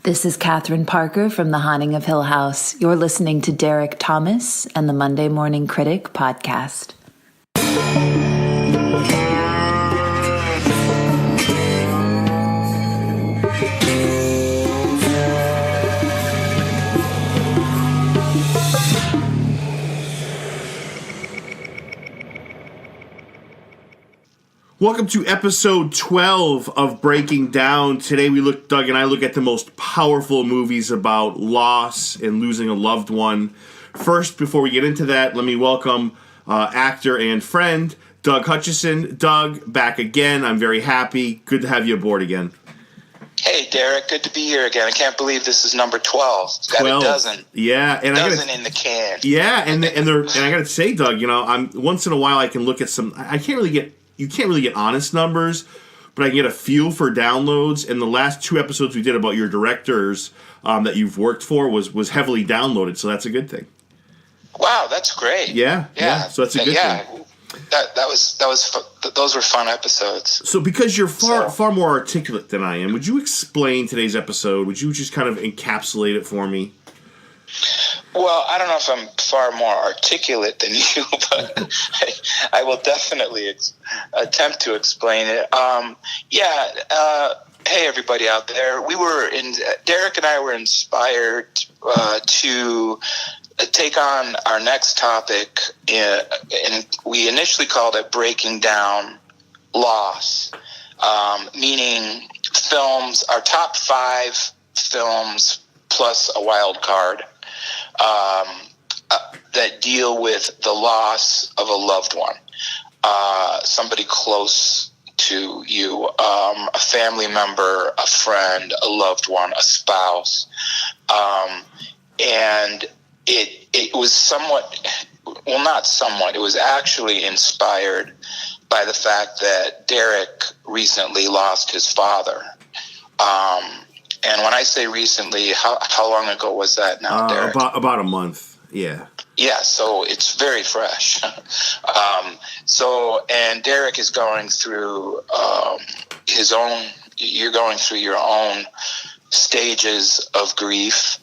This is Catherine Parker from The Haunting of Hill House. You're listening to Derek Thomas and the Monday Morning Critic podcast. Welcome to episode 12 of Breaking Down. Today Doug and I look at the most powerful movies about loss and losing a loved one. First, before we get into that, let me welcome actor and friend Doug Hutchison. Doug, back again. I'm very happy. Good to have you aboard again. Hey, Derek. Good to be here again. I can't believe this is number 12. It's got 12. A dozen. Yeah, and in the can. Yeah, and I got to say, Doug, I'm once in a while I can look at some. You can't really get honest numbers, but I can get a feel for downloads. And the last 2 episodes we did about your directors that you've worked for was heavily downloaded, so that's a good thing. Wow, that's great. Yeah. So that's a good thing. Those were fun episodes. So because you're far more articulate than I am, would you explain today's episode? Would you just kind of encapsulate it for me? Well, I don't know if I'm far more articulate than you, but I will definitely attempt to explain it. Hey, everybody out there. Derek and I were inspired to take on our next topic, and we initially called it Breaking Down Loss, meaning films, our top 5 films plus a wild card. That deal with the loss of a loved one, somebody close to you, a family member, a friend, a loved one, a spouse, and it was it was actually inspired by the fact that Derek recently lost his father. And when I say recently, how long ago was that now, Derek? About a month, yeah. Yeah, so it's very fresh. And Derek is going through you're going through your own stages of grief.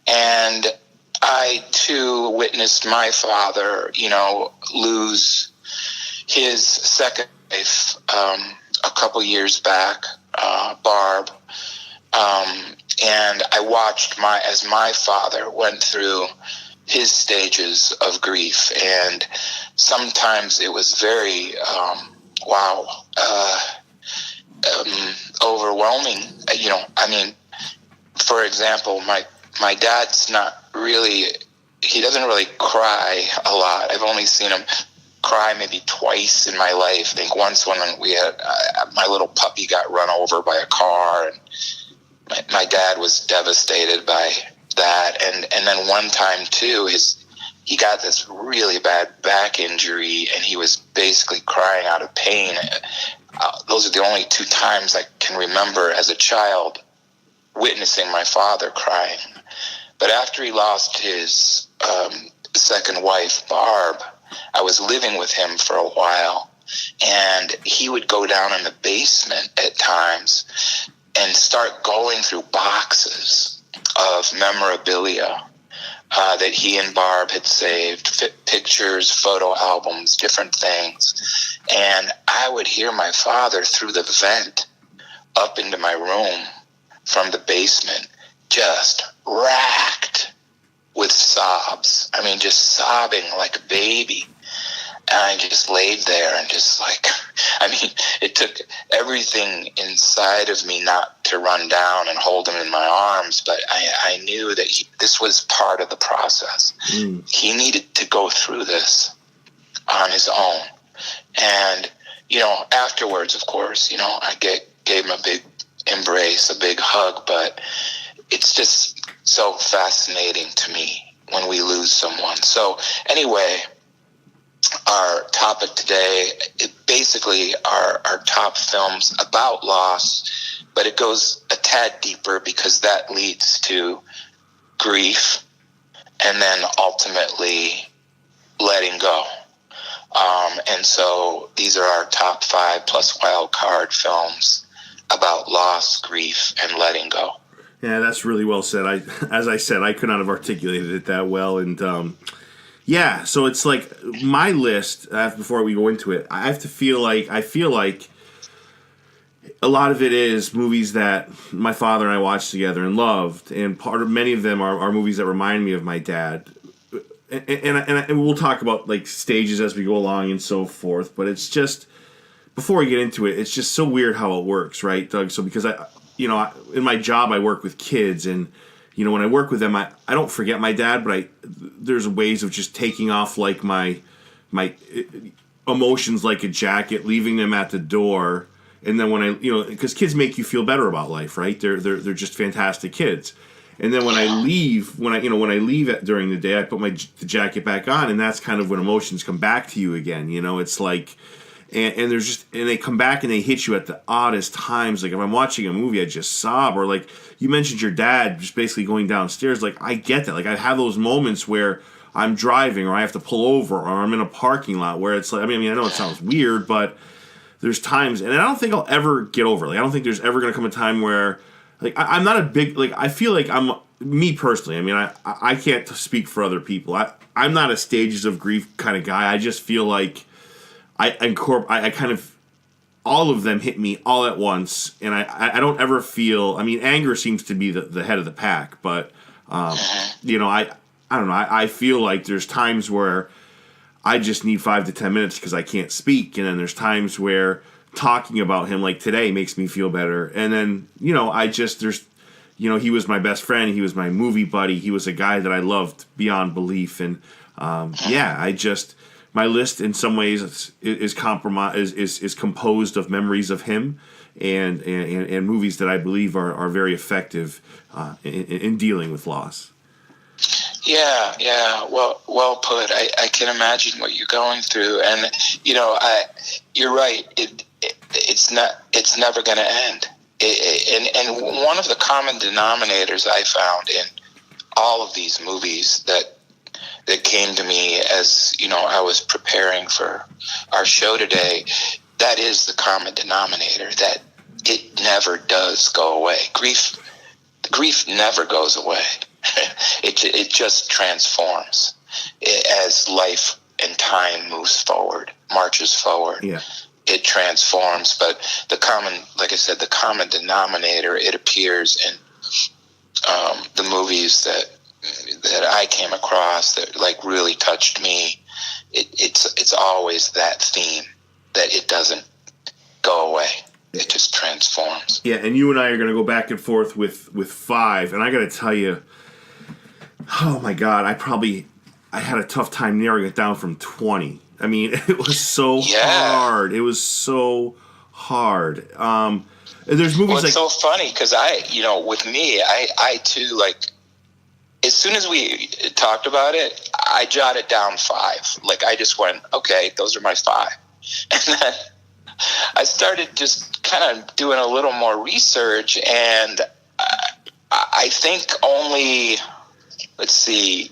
And I, too, witnessed my father, lose his second wife a couple years back, Barb. And I watched as my father went through his stages of grief, and sometimes it was very, overwhelming. For example, my dad's he doesn't really cry a lot. I've only seen him cry maybe twice in my life. I think once when we had my little puppy got run over by a car, and my dad was devastated by that, and then one time too, he got this really bad back injury, and he was basically crying out of pain. Those are the only 2 times I can remember as a child witnessing my father crying. But after he lost his second wife, Barb, I was living with him for a while, and he would go down in the basement at times and start going through boxes of memorabilia that he and Barb had saved, pictures, photo albums, different things. And I would hear my father through the vent up into my room from the basement, just racked with sobs. I mean, just sobbing like a baby. And I just laid there and it took everything inside of me not to run down and hold him in my arms, but I knew that this was part of the process. He needed to go through this on his own. And, afterwards, of course, I gave him a big embrace, a big hug, but it's just so fascinating to me when we lose someone. So anyway, our topic today, basically our top films about loss, but it goes a tad deeper because that leads to grief and then ultimately letting go. And so these are our top 5 plus wild card films about loss, grief, and letting go. Yeah, that's really well said. As I said, I could not have articulated it that well. And yeah, so it's like my list. Before we go into it, I feel like a lot of it is movies that my father and I watched together and loved, and many of them are movies that remind me of my dad. And we'll talk about like stages as we go along and so forth. But it's just, before we get into it, it's just so weird how it works, right, Doug? So because in my job I work with kids, and when I work with them, I don't forget my dad, but there's ways of just taking off like my emotions like a jacket, leaving them at the door. And then when because kids make you feel better about life, right? They're just fantastic kids. And then when I leave, during the day, I put the jacket back on, and that's kind of when emotions come back to you again. It's like, and they come back and they hit you at the oddest times. Like if I'm watching a movie, I just sob. Or like you mentioned your dad just basically going downstairs. Like I get that. Like I have those moments where I'm driving, or I have to pull over, or I'm in a parking lot where it's like, I know it sounds weird, but there's times, and I don't think I'll ever get over it. Like I don't think there's ever going to come a time where, like, I'm not a big, like, I feel like me personally, I can't speak for other people. I'm not a stages of grief kind of guy. I just feel like I kind of, all of them hit me all at once, and I don't ever feel, anger seems to be the head of the pack, but, I don't know, I feel like there's times where I just need 5 to 10 minutes because I can't speak, and then there's times where talking about him like today makes me feel better. And then, he was my best friend. He was my movie buddy. He was a guy that I loved beyond belief. And my list in some ways is composed of memories of him and movies that I believe are very effective in dealing with loss. Yeah. Well put. I can imagine what you're going through, and you're right. It's never going to end. And one of the common denominators I found in all of these movies that came to me as I was preparing for our show today, that is the common denominator, that it never does go away. Grief never goes away. It just transforms as life and time moves forward, marches forward. Yeah. It transforms, but like I said, the common denominator, it appears in the movies that I came across that like really touched me. It's always that theme, that it doesn't go away. It just transforms. Yeah, and you and I are going to go back and forth with 5, and I got to tell you, oh my God, I had a tough time narrowing it down from 20. It was so hard. It was so hard. There's movies it's so funny because with me, I too, like, as soon as we talked about it, I jotted down 5. Like, I just went, okay, those are my 5. And then I started just kind of doing a little more research, and I think only, let's see,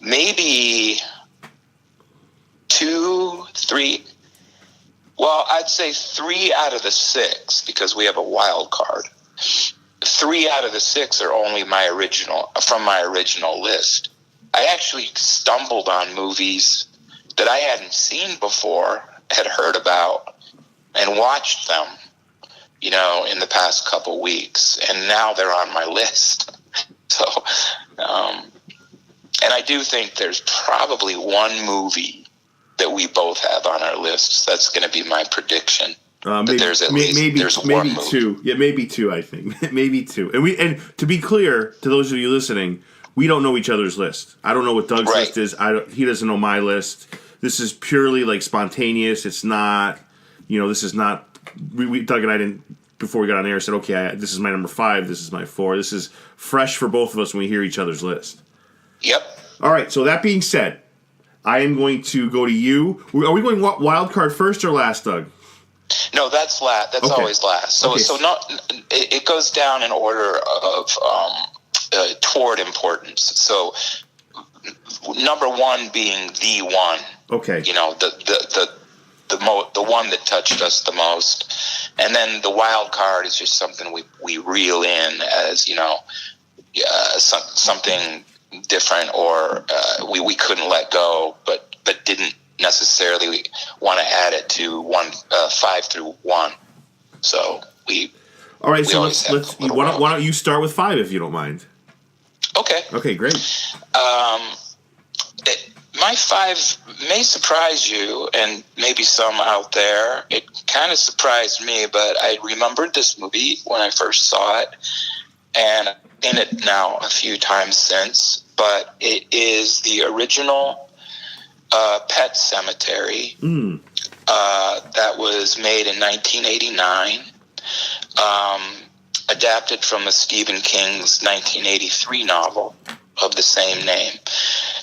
maybe 2, 3. Well, I'd say 3 out of the 6, because we have a wild card. 3 out of the 6 are only from my original list. I actually stumbled on movies that I hadn't seen before, had heard about, and watched them, in the past couple weeks, and now they're on my list. So, and I do think there's probably one movie that we both have on our lists. That's going to be my prediction. Maybe, there's one movie. 2. Yeah, maybe 2. I think maybe 2. And to be clear to those of you listening, we don't know each other's list. I don't know what Doug's list is. He doesn't know my list. This is purely like spontaneous. It's not. This is not. Doug and I didn't, before we got on air, said, okay, this is my number 5. This is my 4. This is fresh for both of us when we hear each other's list. Yep. All right. So that being said, I am going to go to you. Are we going wild card first or last, Doug? No, that's last. That's always last. So it goes down in order of toward importance. So number 1 being the one. Okay. The one that touched us the most. And then the wild card is just something we reel in as, something different, or we couldn't let go, but didn't necessarily want to add it to 5 through 1. So all right, so let's why don't you start with 5 if you don't mind? Okay, great. My 5 may surprise you and maybe some out there. It kind of surprised me, but I remembered this movie when I first saw it, and I've seen it now a few times since. But it is the original Pet Sematary that was made in 1989, adapted from the Stephen King's 1983 novel of the same name.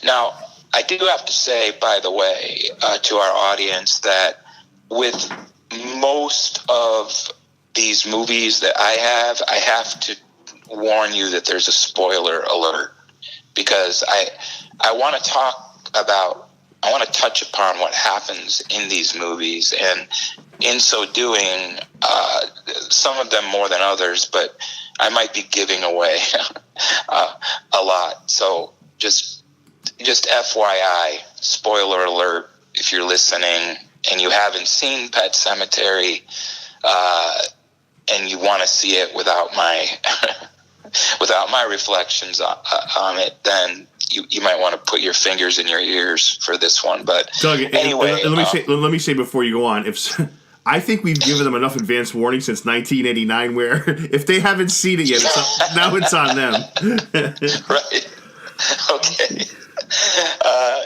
Now, I do have to say, by the way, to our audience, that with most of these movies that I have to warn you that there's a spoiler alert, because I want to touch upon what happens in these movies, and in so doing, some of them more than others, but I might be giving away a lot. So just FYI, spoiler alert, if you're listening and you haven't seen Pet Sematary, and you want to see it without my without my reflections on it, then you might want to put your fingers in your ears for this one. But Doug, anyway, let me say before you go on, I think we've given them enough advance warning since 1989, where if they haven't seen it yet, now it's on them. Right. Okay.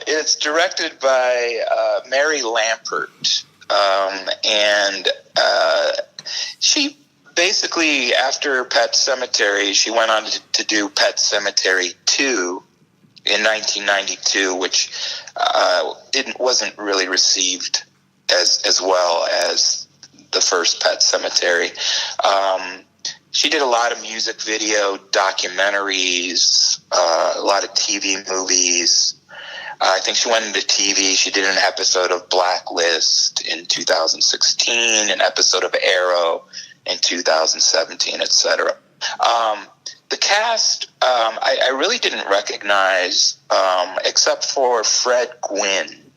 It's directed by Mary Lampert, and she basically, after Pet Sematary, she went on to do Pet Sematary 2 in 1992, which wasn't really received as well as the first Pet Sematary. She did a lot of music video, documentaries, a lot of TV movies. I think she went into TV. She did an episode of Blacklist in 2016, an episode of Arrow in 2017, etc. The cast, I really didn't recognize, except for Fred Gwynne.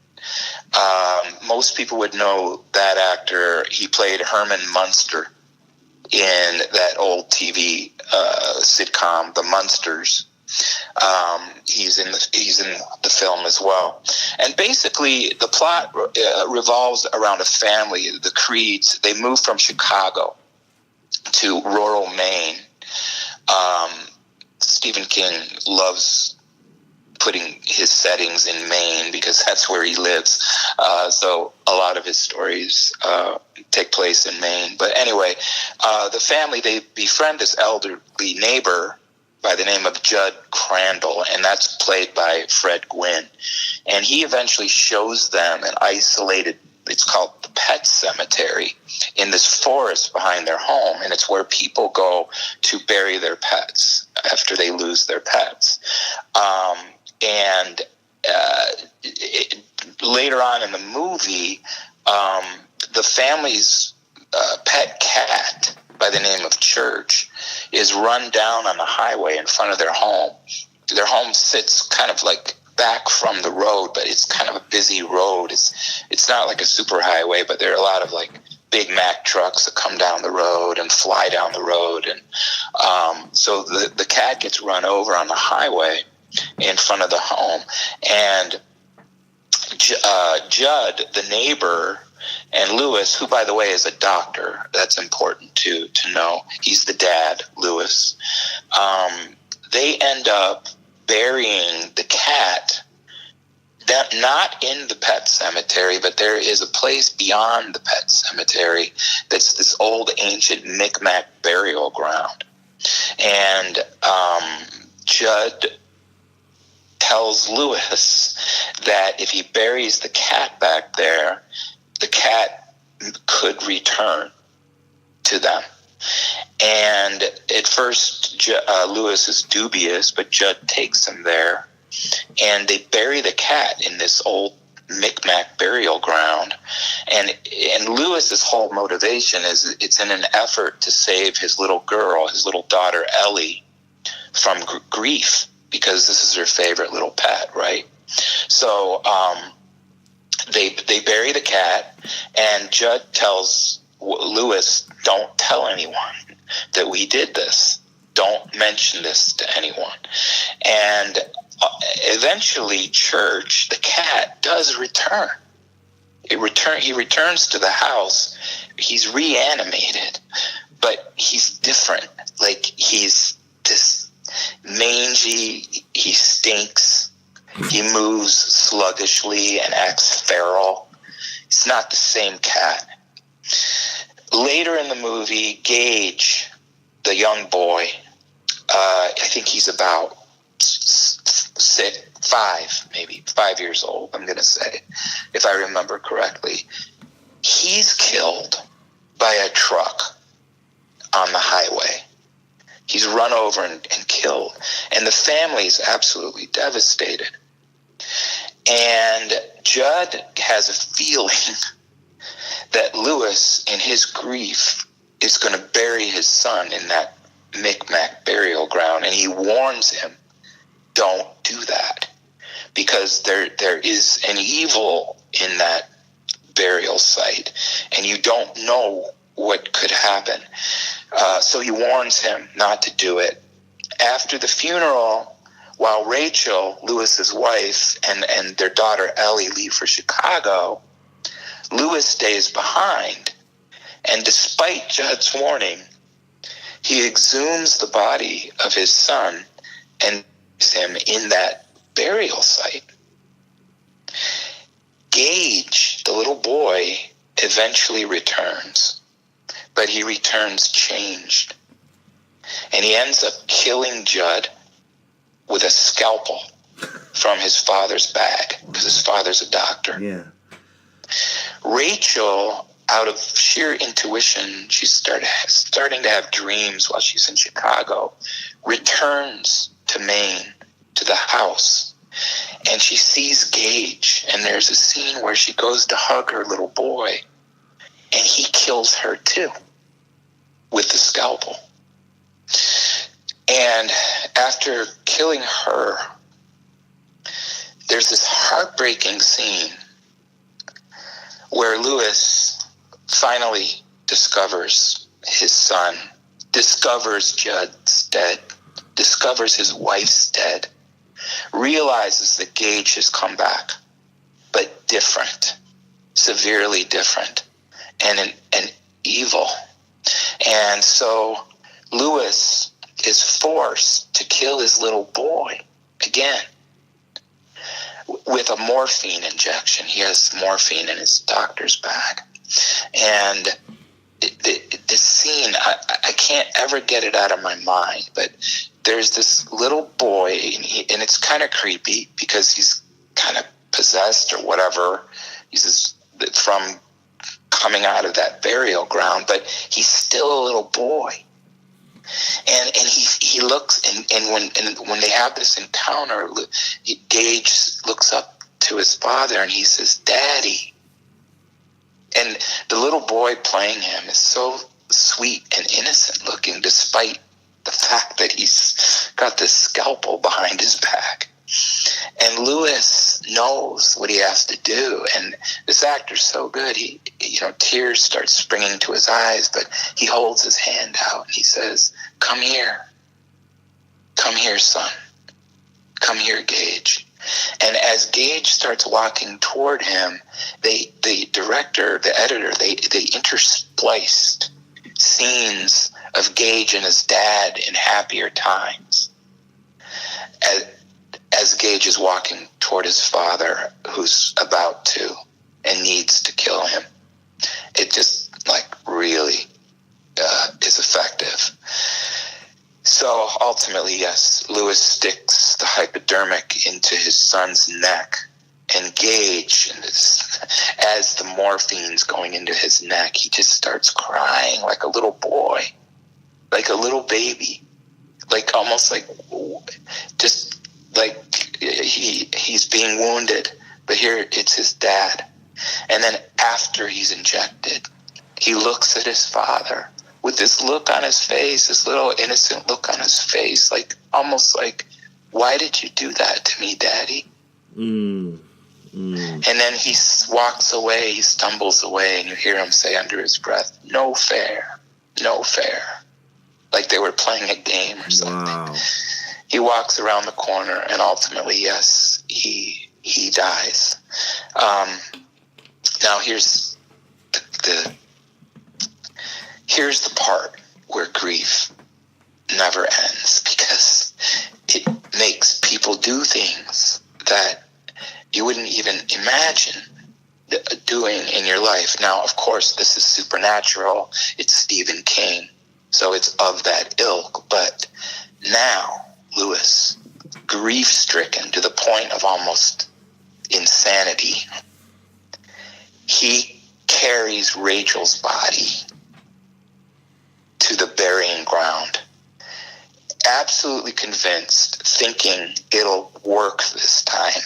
Most people would know that actor. He played Herman Munster in that old TV sitcom, The Munsters. He's in the film as well. And basically, the plot revolves around a family, the Creeds. They moved from Chicago to rural Maine. Stephen King loves putting his settings in Maine because that's where he lives. So a lot of his stories take place in Maine. But anyway, the family, they befriend this elderly neighbor by the name of Judd Crandall, and that's played by Fred Gwynne. And he eventually shows them an isolated, it's called the Pet Sematary, in this forest behind their home, and it's where people go to bury their pets after they lose their pets. Later on in the movie, the family's pet cat by the name of Church is run down on the highway in front of their home. Their home sits kind of like back from the road, but it's kind of a busy road. It's not like a super highway, but there are a lot of like Big Mac trucks that come down the road and fly down the road. And so the cat gets run over on the highway in front of the home. And Judd, the neighbor, and Lewis, who, by the way, is a doctor, that's important to know. He's the dad, Lewis. They end up burying the cat, not in the Pet Sematary, but there is a place beyond the Pet Sematary that's this old ancient Micmac burial ground. And Judd tells Lewis that if he buries the cat back there, the cat could return to them. And at first, Lewis is dubious, but Judd takes him there, and they bury the cat in this old Micmac burial ground. And Lewis's whole motivation is it's in an effort to save his little girl, his little daughter Ellie, from grief, because this is her favorite little pet, right? So they bury the cat, and Judd tells Lewis, don't tell anyone that we did this. Don't mention this to anyone. And eventually, Church, the cat, does return. He returns to the house. He's reanimated, but he's different. Like, he's this mangy, he stinks, he moves sluggishly and acts feral. It's not the same cat. Later in the movie, Gage, the young boy, I think he's about 5 years old, I'm going to say, if I remember correctly. He's killed by a truck on the highway. He's run over and killed. And the family's absolutely devastated. And Judd has a feeling that Lewis, in his grief, is going to bury his son in that Micmac burial ground. And he warns him, don't do that, because there is an evil in that burial site, and you don't know what could happen. So he warns him not to do it. After the funeral, while Rachel, Lewis's wife, and their daughter Ellie leave for Chicago, Lewis stays behind, and despite Judd's warning, he exhumes the body of his son and leaves him in that burial site. Gage, the little boy, eventually returns, but he returns changed. And he ends up killing Judd with a scalpel from his father's bag, because his father's a doctor. Yeah. Rachel, out of sheer intuition, she's starting to have dreams while she's in Chicago, returns to Maine, to the house, and she sees Gage, and there's a scene where she goes to hug her little boy, and he kills her too with the scalpel. And after killing her, there's this heartbreaking scene where Lewis finally discovers his son, discovers Judd's dead, discovers his wife's dead, realizes that Gage has come back, but different, severely different, and evil. And so Lewis is forced to kill his little boy again with a morphine injection. He has morphine in his doctor's bag. And this scene, I can't ever get it out of my mind, but there's this little boy, and it's kind of creepy because he's kind of possessed or whatever. He's from coming out of that burial ground, but he's still a little boy. And he looks, and when they have this encounter, Gage looks up to his father and he says, "Daddy." And the little boy playing him is so sweet and innocent looking, despite the fact that he's got this scalpel behind his back. And Lewis knows what he has to do, and this actor's so good. He tears start springing to his eyes, but he holds his hand out and he says, "Come here, son. Come here, Gage." And as Gage starts walking toward him, the director, the editor, they interspliced scenes of Gage and his dad in happier times. As Gage is walking toward his father, who's about to and needs to kill him. It just really is effective. So ultimately, yes, Lewis sticks the hypodermic into his son's neck, and Gage, as the morphine's going into his neck, he just starts crying like a little boy, like a little baby, almost just like he's being wounded But here it's his dad. And then after he's injected, he looks at his father with this look on his face, this little innocent look on his face, like almost like, why did you do that to me, Daddy? And then he walks away, he stumbles away, and you hear him say under his breath, no fair, no fair. Like they were playing a game or something. Wow. He walks around the corner, and ultimately, yes, he dies. Now here's here's the part where grief never ends, because it makes people do things that you wouldn't even imagine doing in your life. Now, of course, this is supernatural. It's Stephen King, so it's of that ilk. But now, Lewis, grief-stricken to the point of almost insanity, he carries Rachel's body to the burying ground, absolutely convinced, thinking it'll work this time.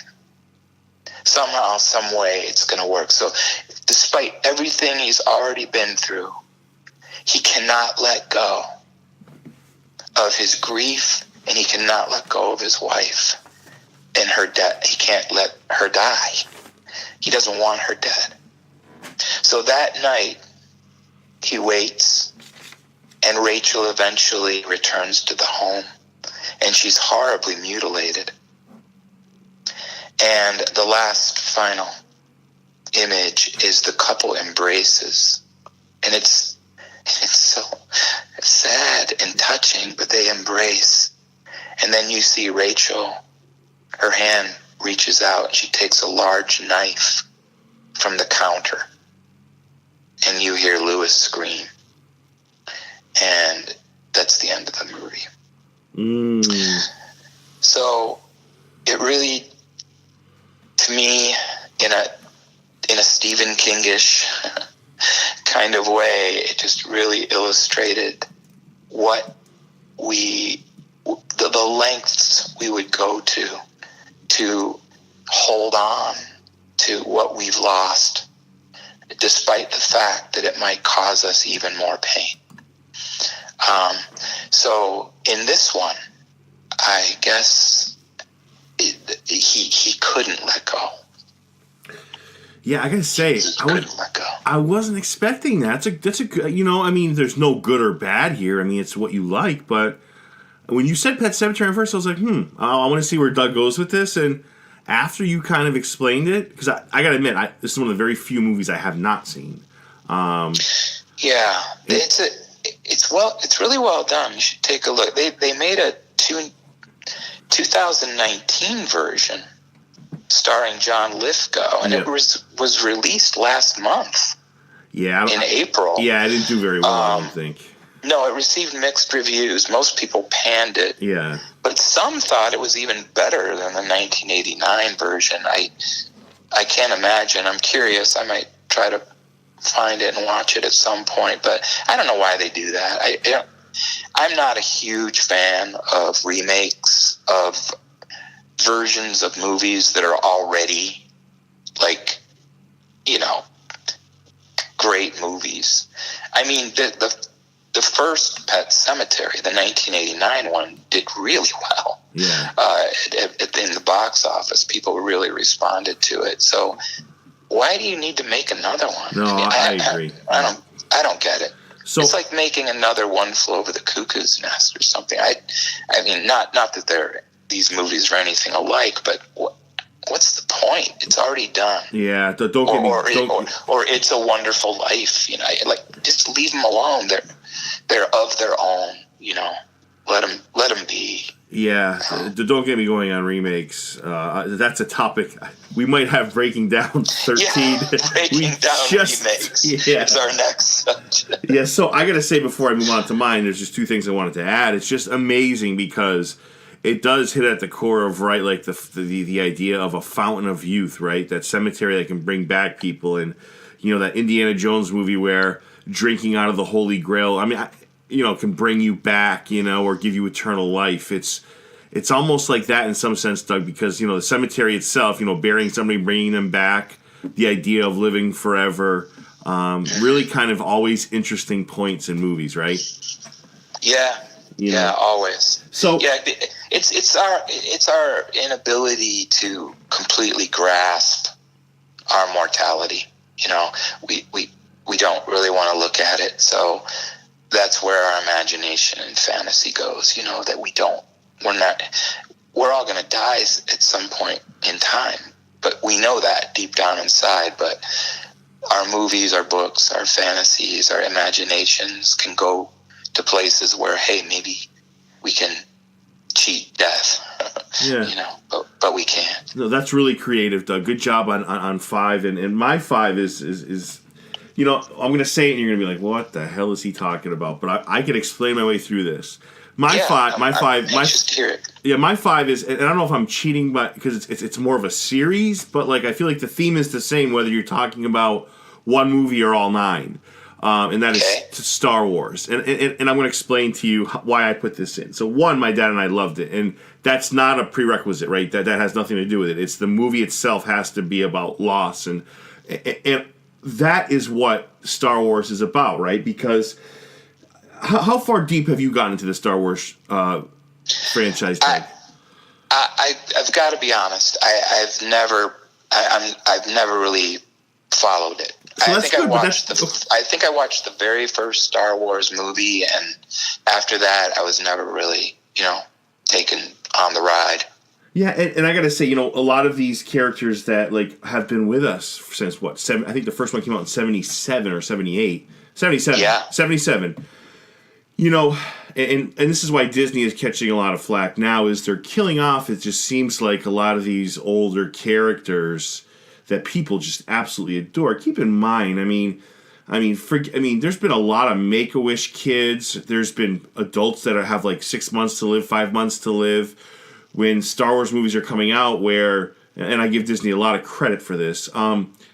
Somehow, some way, it's going to work. So despite everything he's already been through, he cannot let go of his grief, and he cannot let go of his wife and her death. He can't let her die. He doesn't want her dead. So that night, he waits, and Rachel eventually returns to the home, and she's horribly mutilated. And the last final image is the couple embraces. And it's so sad and touching, but they embrace. And then you see Rachel, her hand reaches out, and she takes a large knife from the counter. And you hear Lewis scream. And that's the end of the movie. So it really, to me, in a Stephen Kingish kind of way, it just really illustrated what the lengths we would go to hold on to what we've lost, despite the fact that it might cause us even more pain. So in this one, I guess he couldn't let go. Yeah, I gotta say, I wasn't expecting that. That's a good, I mean, there's no good or bad here. I mean, it's what you like. But when you said Pet Sematary at first, I was like, I want to see where Doug goes with this. And after you kind of explained it, because I gotta admit, this is one of the very few movies I have not seen. Yeah, it's really well done. You should take a look. They made a 2019 version starring John Lithgow, and it was released last month. Yeah, in April. Yeah, it didn't do very well, I don't think. No, it received mixed reviews. Most people panned it. Yeah, but some thought it was even better than the 1989 version. I can't imagine. I'm curious. I might try to find it and watch it at some point, but I don't know why they do that. I'm not a huge fan of remakes of versions of movies that are already, great movies. I mean, the first Pet Sematary, the 1989 one, did really well. Yeah. In the box office, people really responded to it. So why do you need to make another one? No, I agree. I don't get it. So, it's like making another One Flew Over the Cuckoo's Nest or something. I mean, not that these movies are anything alike, but what's the point? It's already done. Yeah, don't get me. Or It's a Wonderful Life. Just leave them alone. They're of their own. Let them be. Yeah, don't get me going on remakes. That's a topic we might have. Breaking Down 13. Yeah, remakes. Yeah. It's our next subject. Yeah, so I got to say before I move on to mine, there's just two things I wanted to add. It's just amazing because it does hit at the core of, right, like the idea of a fountain of youth, right? That cemetery that can bring back people. And, that Indiana Jones movie where drinking out of the Holy Grail, I mean, can bring you back, or give you eternal life. It's it's almost like that in some sense, Doug, because the cemetery itself, burying somebody, bringing them back, the idea of living forever, really kind of always interesting points in movies, right? Yeah, always. So it's our inability to completely grasp our mortality. We don't really want to look at it, so that's where our imagination and fantasy goes. That we're all going to die at some point in time, but we know that deep down inside. But our movies, our books, our fantasies, our imaginations can go to places where, hey, maybe we can cheat death. Yeah. But we can't. No, that's really creative, Doug. Good job on 5. And my 5 is I'm going to say it and you're going to be like, what the hell is he talking about? But I can explain my way through this. My 5 is, and I don't know if I'm cheating, but because it's more of a series, but like I feel like the theme is the same whether you're talking about one movie or all 9. And that is Star Wars. And I'm going to explain to you why I put this in. So, one, my dad and I loved it. And that's not a prerequisite, right? That has nothing to do with it. It's the movie itself has to be about loss. And that is what Star Wars is about, right? Because how far deep have you gotten into the Star Wars franchise, Doug? I've got to be honest. I've never really followed it. So I think I watched the very first Star Wars movie, and after that, I was never really, taken on the ride. Yeah, and I got to say, a lot of these characters that have been with us since what? I think the first one came out in 77 or 78. 77. Yeah. 77. And this is why Disney is catching a lot of flack now, is they're killing off. It just seems like a lot of these older characters that people just absolutely adore. Keep in mind, there's been a lot of Make-A-Wish kids. There's been adults that have 6 months to live, 5 months to live. When Star Wars movies are coming out, and I give Disney a lot of credit for this,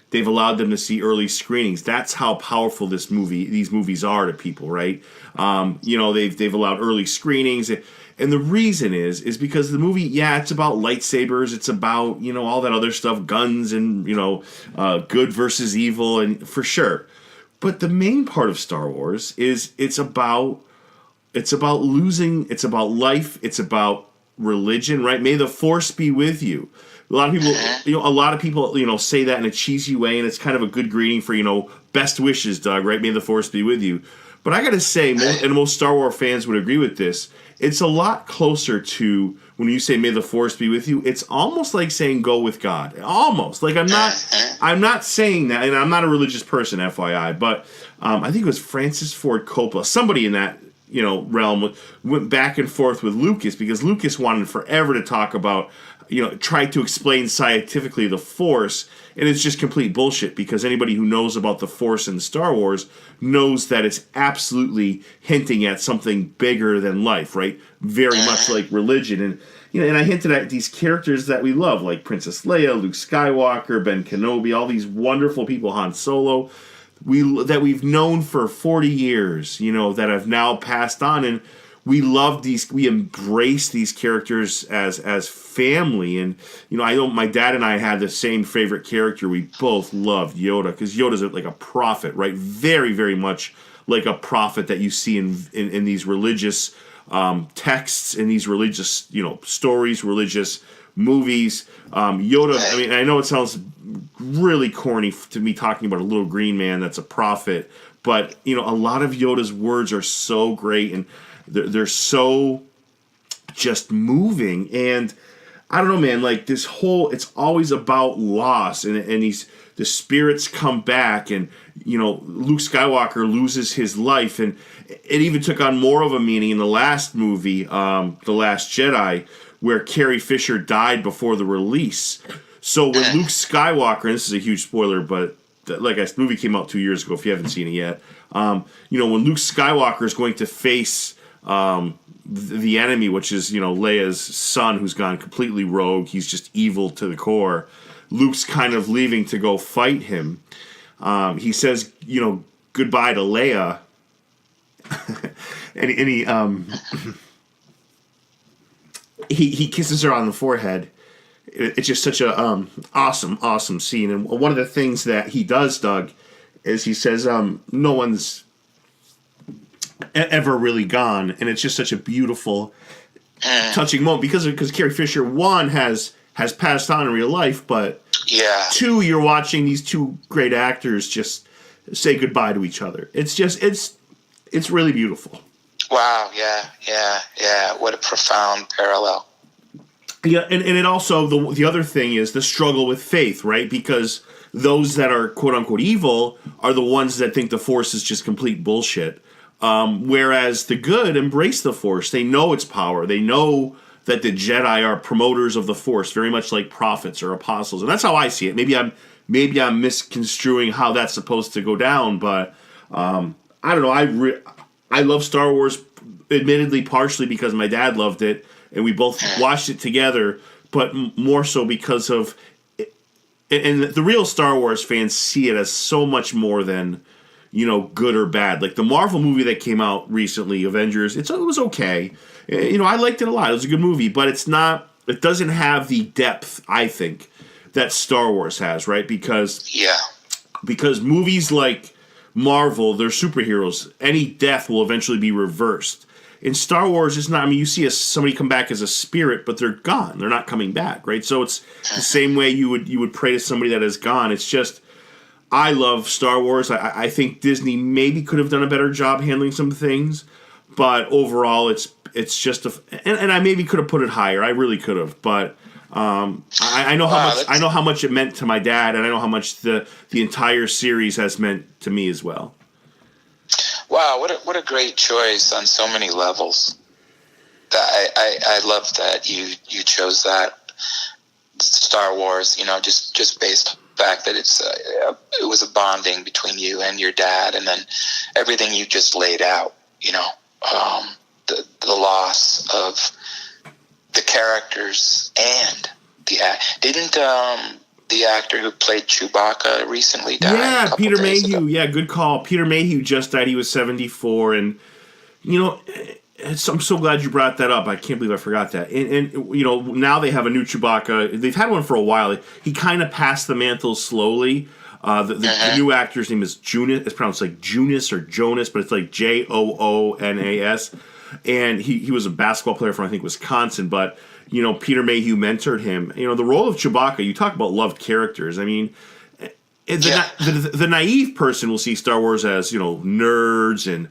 they've allowed them to see early screenings. That's how powerful these movies are to people, right? They've allowed early screenings. And the reason is because the movie, it's about lightsabers, it's about, all that other stuff, guns and, good versus evil, and for sure. But the main part of Star Wars is it's about losing, it's about life, it's about religion, right? May the Force be with you. A lot of people, say that in a cheesy way, and it's kind of a good greeting for, best wishes, Doug, right? May the Force be with you. But I got to say, and most Star Wars fans would agree with this, it's a lot closer to when you say "May the Force be with you." It's almost like saying "Go with God." Almost I'm not saying that, and I'm not a religious person, FYI. But I think it was Francis Ford Coppola, somebody in that realm, went back and forth with Lucas because Lucas wanted forever to talk about, try to explain scientifically the Force, and it's just complete bullshit because anybody who knows about the Force in Star Wars knows that it's absolutely hinting at something bigger than life, right? Very much like religion. And and I hinted at these characters that we love, like Princess Leia, Luke Skywalker, Ben Kenobi, all these wonderful people, Han Solo, that we've known for 40 years, that have now passed on, and we love these, we embrace these characters as family. And I know my dad and I had the same favorite character. We both loved Yoda because Yoda's like a prophet, right? Very, very much like a prophet that you see in these religious texts, in these religious stories, religious movies. Yoda, I know it sounds really corny to me talking about a little green man that's a prophet, but a lot of Yoda's words are so great, and they're so just moving. And I don't know, man, this it's always about loss, and the spirits come back, and Luke Skywalker loses his life, and it even took on more of a meaning in the last movie, The Last Jedi, where Carrie Fisher died before the release. So when Luke Skywalker, and this is a huge spoiler, but the movie came out 2 years ago if you haven't seen it yet, when Luke Skywalker is going to face the enemy, which is, Leia's son, who's gone completely rogue, he's just evil to the core, Luke's kind of leaving to go fight him. He says, goodbye to Leia, and he he kisses her on the forehead. It's just such a awesome scene. And one of the things that he does, Doug, is he says no one's ever really gone, and it's just such a beautiful, touching moment because Carrie Fisher, one, has passed on in real life, but two, you're watching these two great actors just say goodbye to each other. It's just it's really beautiful. Wow, yeah. What a profound parallel. Yeah, and it also, the other thing is the struggle with faith, right? Because those that are quote-unquote evil are the ones that think the Force is just complete bullshit. Whereas the good embrace the Force. They know its power. They know that the Jedi are promoters of the Force, very much like prophets or apostles. And that's how I see it. Maybe I'm misconstruing how that's supposed to go down, but I don't know. I love Star Wars, admittedly, partially because my dad loved it, and we both watched it together, but more so because of... And the real Star Wars fans see it as so much more than, good or bad. Like the Marvel movie that came out recently, Avengers, it was okay. I liked it a lot. It was a good movie, but it doesn't have the depth, I think, that Star Wars has, right? Because movies like Marvel, they're superheroes. Any death will eventually be reversed. In Star Wars, it's not. I mean, you see somebody come back as a spirit, but they're gone. They're not coming back, right? So it's the same way you would pray to somebody that is gone. It's just, I love Star Wars. I think Disney maybe could have done a better job handling some things, but overall, it's just and I maybe could have put it higher. I really could have, but I know how much it meant to my dad, and I know how much the entire series has meant to me as well. Wow, what a great choice on so many levels. I love that you chose that Star Wars. Just based on the fact that it was a bonding between you and your dad, and then everything you just laid out. The loss of the characters and didn't the actor who played Chewbacca recently died? Yeah, Peter Mayhew. Yeah, good call. Peter Mayhew just died. He was 74, and I'm so glad you brought that up. I can't believe I forgot that. And now they have a new Chewbacca. They've had one for a while. He kind of passed the mantle slowly. The new actor's name is Joonas. It's pronounced like Joonas or Jonas, but it's like Joonas. And he was a basketball player from, I think, Wisconsin, but Peter Mayhew mentored him. The role of Chewbacca, you talk about loved characters. I mean, the naive person will see Star Wars as, nerds and,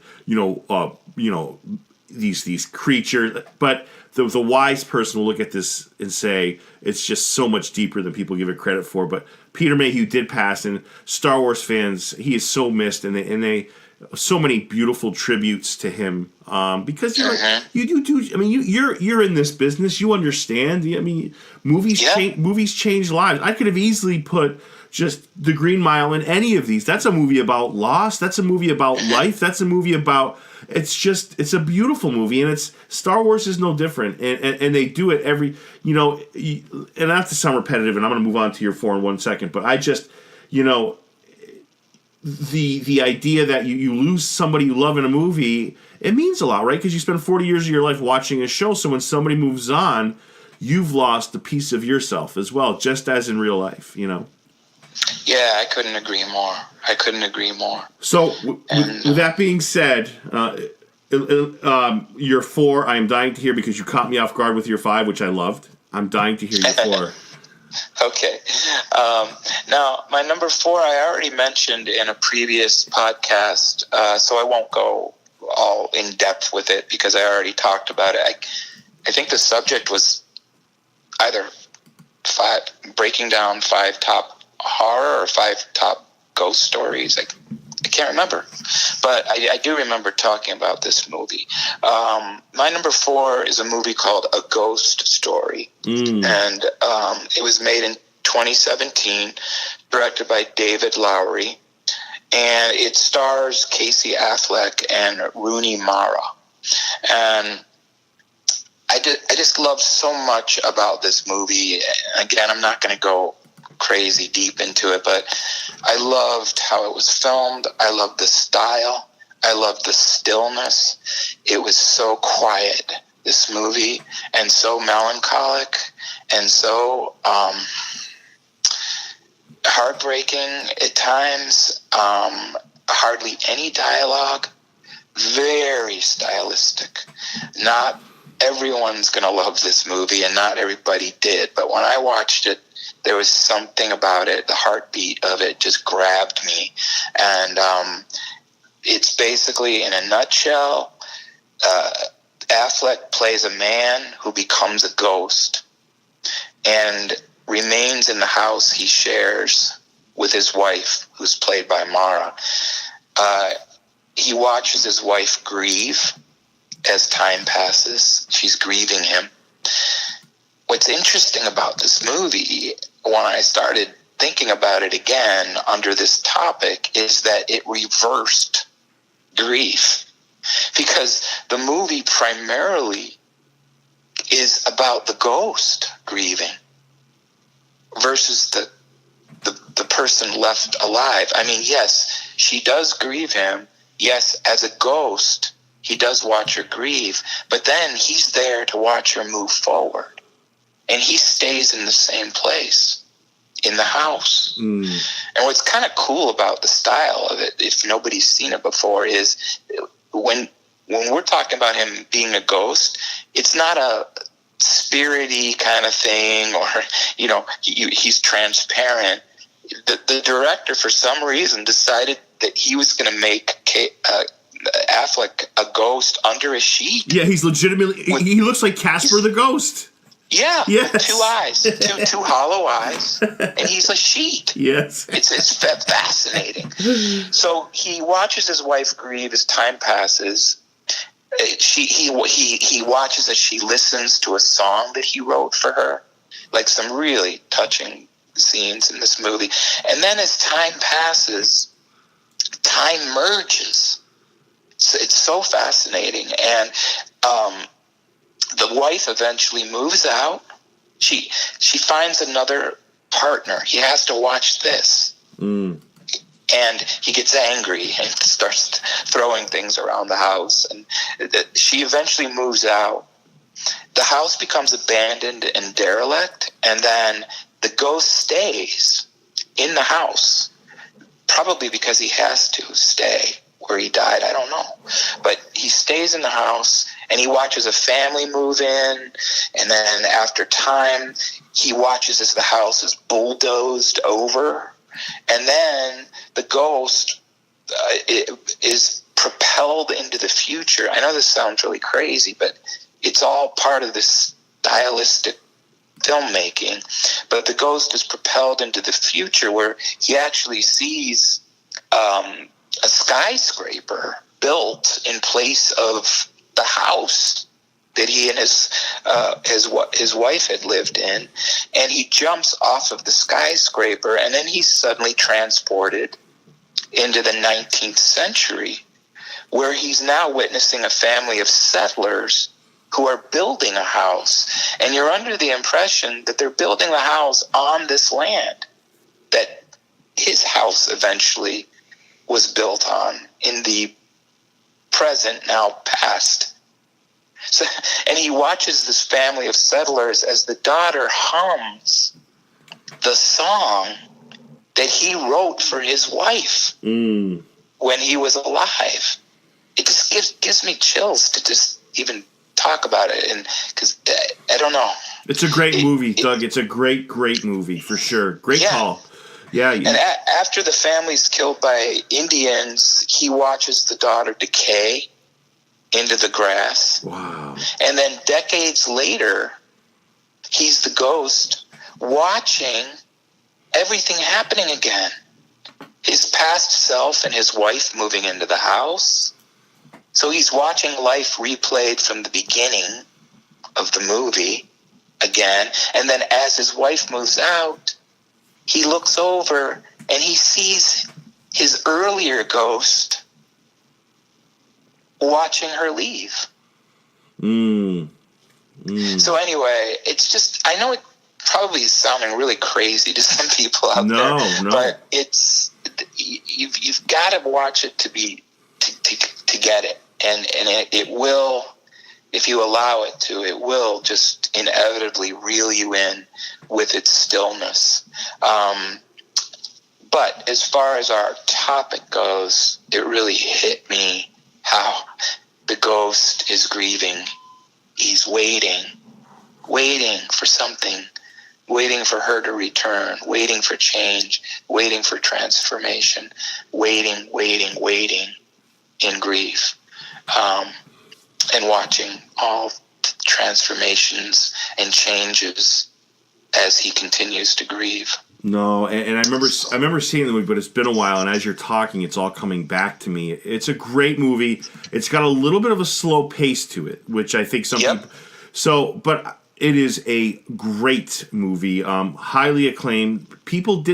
these creatures. But the wise person will look at this and say it's just so much deeper than people give it credit for. But Peter Mayhew did pass, and Star Wars fans, he is so missed, and they so many beautiful tributes to him, because you do. I mean, you're in this business. You understand. I mean, movies change lives. I could have easily put just The Green Mile in any of these. That's a movie about loss. That's a movie about life. That's a movie about. It's a beautiful movie, and Star Wars is no different. And they do it every. And not to sound repetitive, and I'm going to move on to your 4 in 1 second, but I just, the idea that you lose somebody you love in a movie, it means a lot, right? Because you spend 40 years of your life watching a show, so when somebody moves on, you've lost a piece of yourself as well, just as in real life, Yeah, I couldn't agree more. So, with that being said, your 4, I am dying to hear, because you caught me off guard with your 5, which I loved. I'm dying to hear your 4. Okay. Now, my number 4, I already mentioned in a previous podcast, so I won't go all in depth with it because I already talked about it. I think the subject was either breaking down 5 top horror or 5 top ghost stories. I can't remember, but I do remember talking about this movie. My number 4 is a movie called A Ghost Story, and it was made in 2017, directed by David Lowery, and it stars Casey Affleck and Rooney Mara. And I just love so much about this movie. Again, I'm not going to go crazy deep into it, but I loved how it was filmed. I loved the style. I loved the stillness. It was so quiet. this movie, and so melancholic, and so heartbreaking at times. Hardly any dialogue. Very stylistic. Not everyone's going to love this movie, and not everybody did. But when I watched it, there was something about it. The heartbeat of it just grabbed me. And it's basically, in a nutshell, Affleck plays a man who becomes a ghost and remains in the house he shares with his wife, who's played by Mara. He watches his wife grieve as time passes. She's grieving him. What's interesting about this movie, when I started thinking about it again under this topic, is that it reversed grief. Because the movie primarily is about the ghost grieving versus the person left alive. I mean, yes, she does grieve him. Yes, as a ghost, he does watch her grieve, but then he's there to watch her move forward. And he stays in the same place, in the house. And what's kind of cool about the style of it, if nobody's seen it before, is when we're talking about him being a ghost, it's not a spirity kind of thing, or, you know, he's transparent. The director, for some reason, decided that he was going to make Affleck a ghost under a sheet. Yeah, he's legitimately... He looks like Casper the Ghost. Yeah, yes. With 2 eyes, two hollow eyes, and he's a sheet. Yes. It's fascinating. So he watches his wife grieve as time passes. He watches as she listens to a song that he wrote for her, like some really touching scenes in this movie. And then as time passes, time merges. So it's so fascinating. And the wife eventually moves out. She finds another partner. He has to watch this. And he gets angry and starts throwing things around the house. And she eventually moves out. The house becomes abandoned and derelict, and then the ghost stays in the house, probably because he has to stay where he died. I don't know. But he stays in the house, and he watches a family move in, and then after time, he watches as the house is bulldozed over, and then the ghost is propelled into the future. I know this sounds really crazy, but it's all part of this stylistic filmmaking. But the ghost is propelled into the future where he actually sees a skyscraper built in place of the house that he and his wife had lived in, and he jumps off of the skyscraper, and then he's suddenly transported into the 19th century, where he's now witnessing a family of settlers who are building a house. And you're under the impression that they're building the house on this land that his house eventually was built on in the present, now past. So, and he watches this family of settlers as the daughter hums the song that he wrote for his wife when he was alive. It just gives me chills to just even talk about it, and because I don't know. It's a great movie, Doug. It's a great movie for sure. Great call. Yeah. And after the family's killed by Indians, he watches the daughter decay into the grass. Wow. And then decades later, he's the ghost watching everything happening again. His past self and his wife moving into the house. So he's watching life replayed from the beginning of the movie again. And then as his wife moves out, he looks over and he sees his earlier ghost watching her leave. So anyway, it's just, I know it probably is sounding really crazy to some people out there, but it's, you've got to watch it to get it. And it will if you allow it to, it will just inevitably reel you in with its stillness. But as far as our topic goes, it really hit me how the ghost is grieving. He's waiting for something, waiting for her to return, waiting for change, waiting for transformation, waiting in grief, and watching all the transformations and changes as he continues to grieve. No, and I remember seeing the movie, but it's been a while, and as you're talking, it's all coming back to me. It's a great movie. It's got a little bit of a slow pace to it, which I think some people... So, but it is a great movie, highly acclaimed.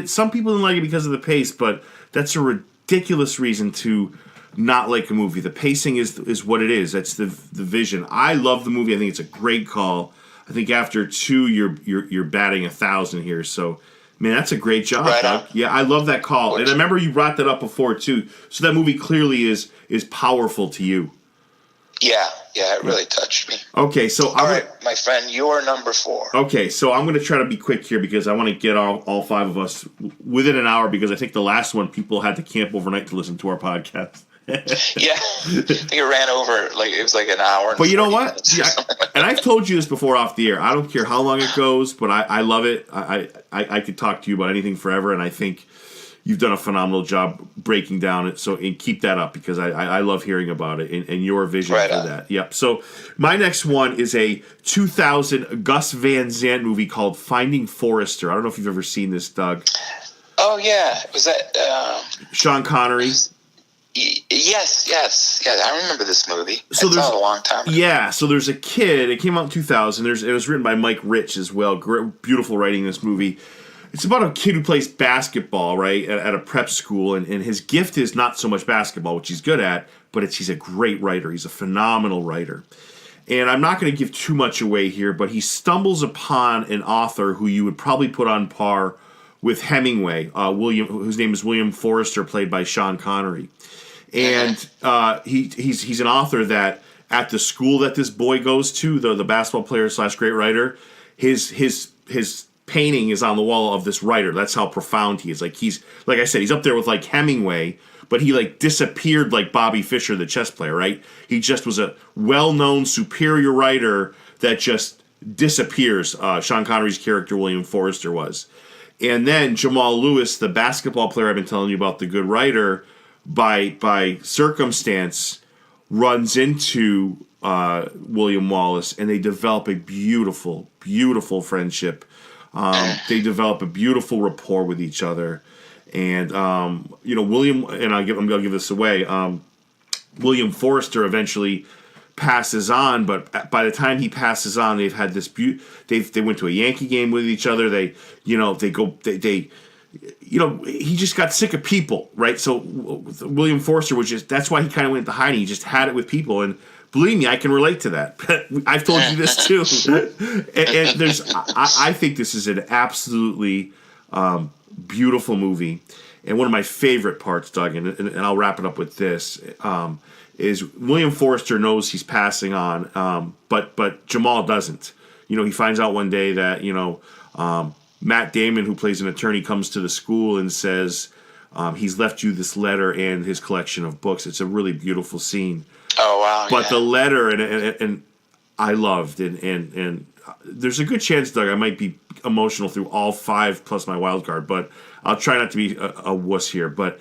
Some people didn't like it because of the pace, but that's a ridiculous reason to not like a movie. The pacing is what it is. That's the vision. I love the movie. I think it's a great call. I think after 2, you're batting 1,000 here. So, man, that's a great job, Doug. Yeah, I love that call. And I remember you brought that up before too. So that movie clearly is powerful to you. Yeah, it really touched me. Okay, so all right, my friend, you're number 4. Okay, so I'm going to try to be quick here because I want to get all 5 of us within an hour, because I think the last one people had to camp overnight to listen to our podcast. Yeah, I think it ran over, it was like an hour. But you know what? Yeah, and I've told you this before off the air. I don't care how long it goes, but I love it. I could talk to you about anything forever, and I think you've done a phenomenal job breaking down it. So, and keep that up, because I love hearing about it and your vision for that. Yep. So my next one is a 2000 Gus Van Sant movie called Finding Forrester. I don't know if you've ever seen this, Doug. Oh yeah, was that Sean Connery? Yes. Yeah, I remember this movie. So there's a long time ago. Yeah, so there's a kid. It came out in 2000. It was written by Mike Rich as well. Beautiful writing in this movie. It's about a kid who plays basketball, right, at a prep school, and his gift is not so much basketball, which he's good at, but he's a great writer. He's a phenomenal writer. And I'm not going to give too much away here, but he stumbles upon an author who you would probably put on par with Hemingway, whose name is William Forrester, played by Sean Connery. And he's an author that at the school that this boy goes to, the basketball player / great writer, his painting is on the wall of this writer. That's how profound he is. Like I said, he's up there with like Hemingway, but he like disappeared like Bobby Fischer, the chess player, right? He just was a well-known, superior writer that just disappears. Sean Connery's character, William Forrester, was. And then Jamal Lewis, the basketball player I've been telling you about, the good writer, by circumstance, runs into William Wallace, and they develop a beautiful, beautiful friendship. They develop a beautiful rapport with each other. And, William, and I'm going to give this away, William Forrester eventually passes on, but by the time he passes on, they've had this they went to a Yankee game with each other. He just got sick of people, right? So William Forrester that's why he kind of went into hiding. He just had it with people, and believe me, I can relate to that. I've told you this too. And I think this is an absolutely beautiful movie, and one of my favorite parts, Doug, and I'll wrap it up with this, is William Forrester knows he's passing on, but Jamal doesn't. He finds out one day that, Matt Damon, who plays an attorney, comes to the school and says he's left you this letter and his collection of books. It's a really beautiful scene. Oh, wow. But the letter, and I loved, and there's a good chance, Doug, I might be emotional through all 5 plus my wild card, but I'll try not to be a wuss here. But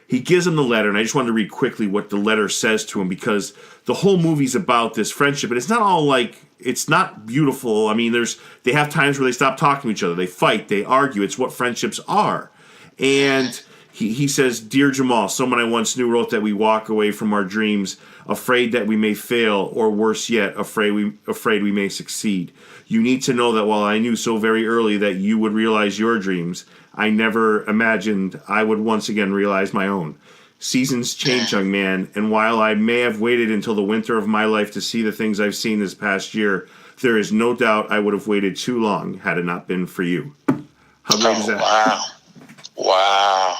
he gives him the letter, and I just wanted to read quickly what the letter says to him, because the whole movie's about this friendship, and it's not all it's not beautiful. I mean, they have times where they stop talking to each other, they fight, they argue. It's what friendships are. And he says, "Dear Jamal, someone I once knew wrote that we walk away from our dreams afraid that we may fail, or worse yet, afraid we may succeed. You need to know that while I knew so very early that you would realize your dreams, I never imagined I would once again realize my own. Seasons change, young man, and while I may have waited until the winter of my life to see the things I've seen this past year, there is no doubt I would have waited too long had it not been for you." How great is that? Wow.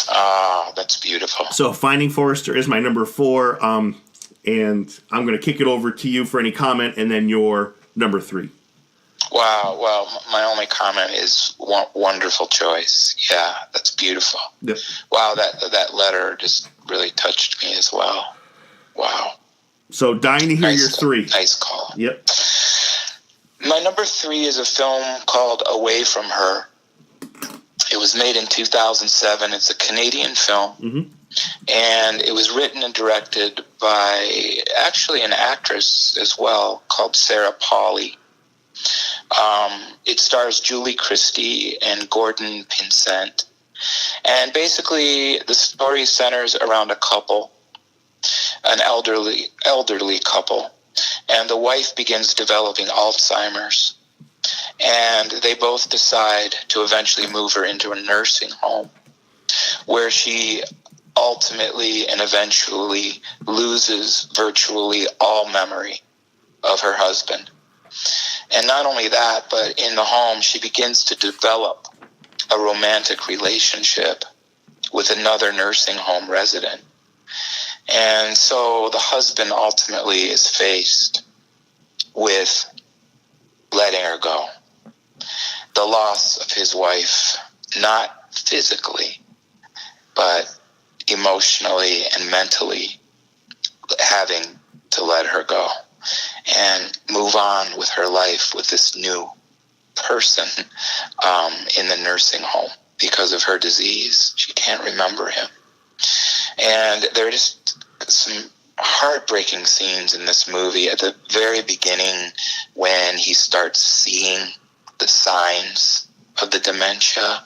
Oh, that's beautiful. So Finding Forrester is my number 4. and I'm going to kick it over to you for any comment, and then your number 3. Wow. Well, my only comment is wonderful choice. Yeah, that's beautiful. Yep. Wow, that letter just really touched me as well. Wow. So, dying to hear your 3. Nice call. Yep. My number 3 is a film called Away from Her. It was made in 2007. It's a Canadian film. Mm-hmm. And it was written and directed by actually an actress as well called Sarah Polley. It stars Julie Christie and Gordon Pinsent. And basically the story centers around a couple, an elderly couple. And the wife begins developing Alzheimer's. And they both decide to eventually move her into a nursing home where she ultimately and eventually loses virtually all memory of her husband. And not only that, but in the home, she begins to develop a romantic relationship with another nursing home resident. And so the husband ultimately is faced with letting her go. The loss of his wife, not physically, but emotionally and mentally having to let her go and move on with her life with this new person in the nursing home because of her disease. She can't remember him. And there are just some heartbreaking scenes in this movie at the very beginning when he starts seeing the signs of the dementia.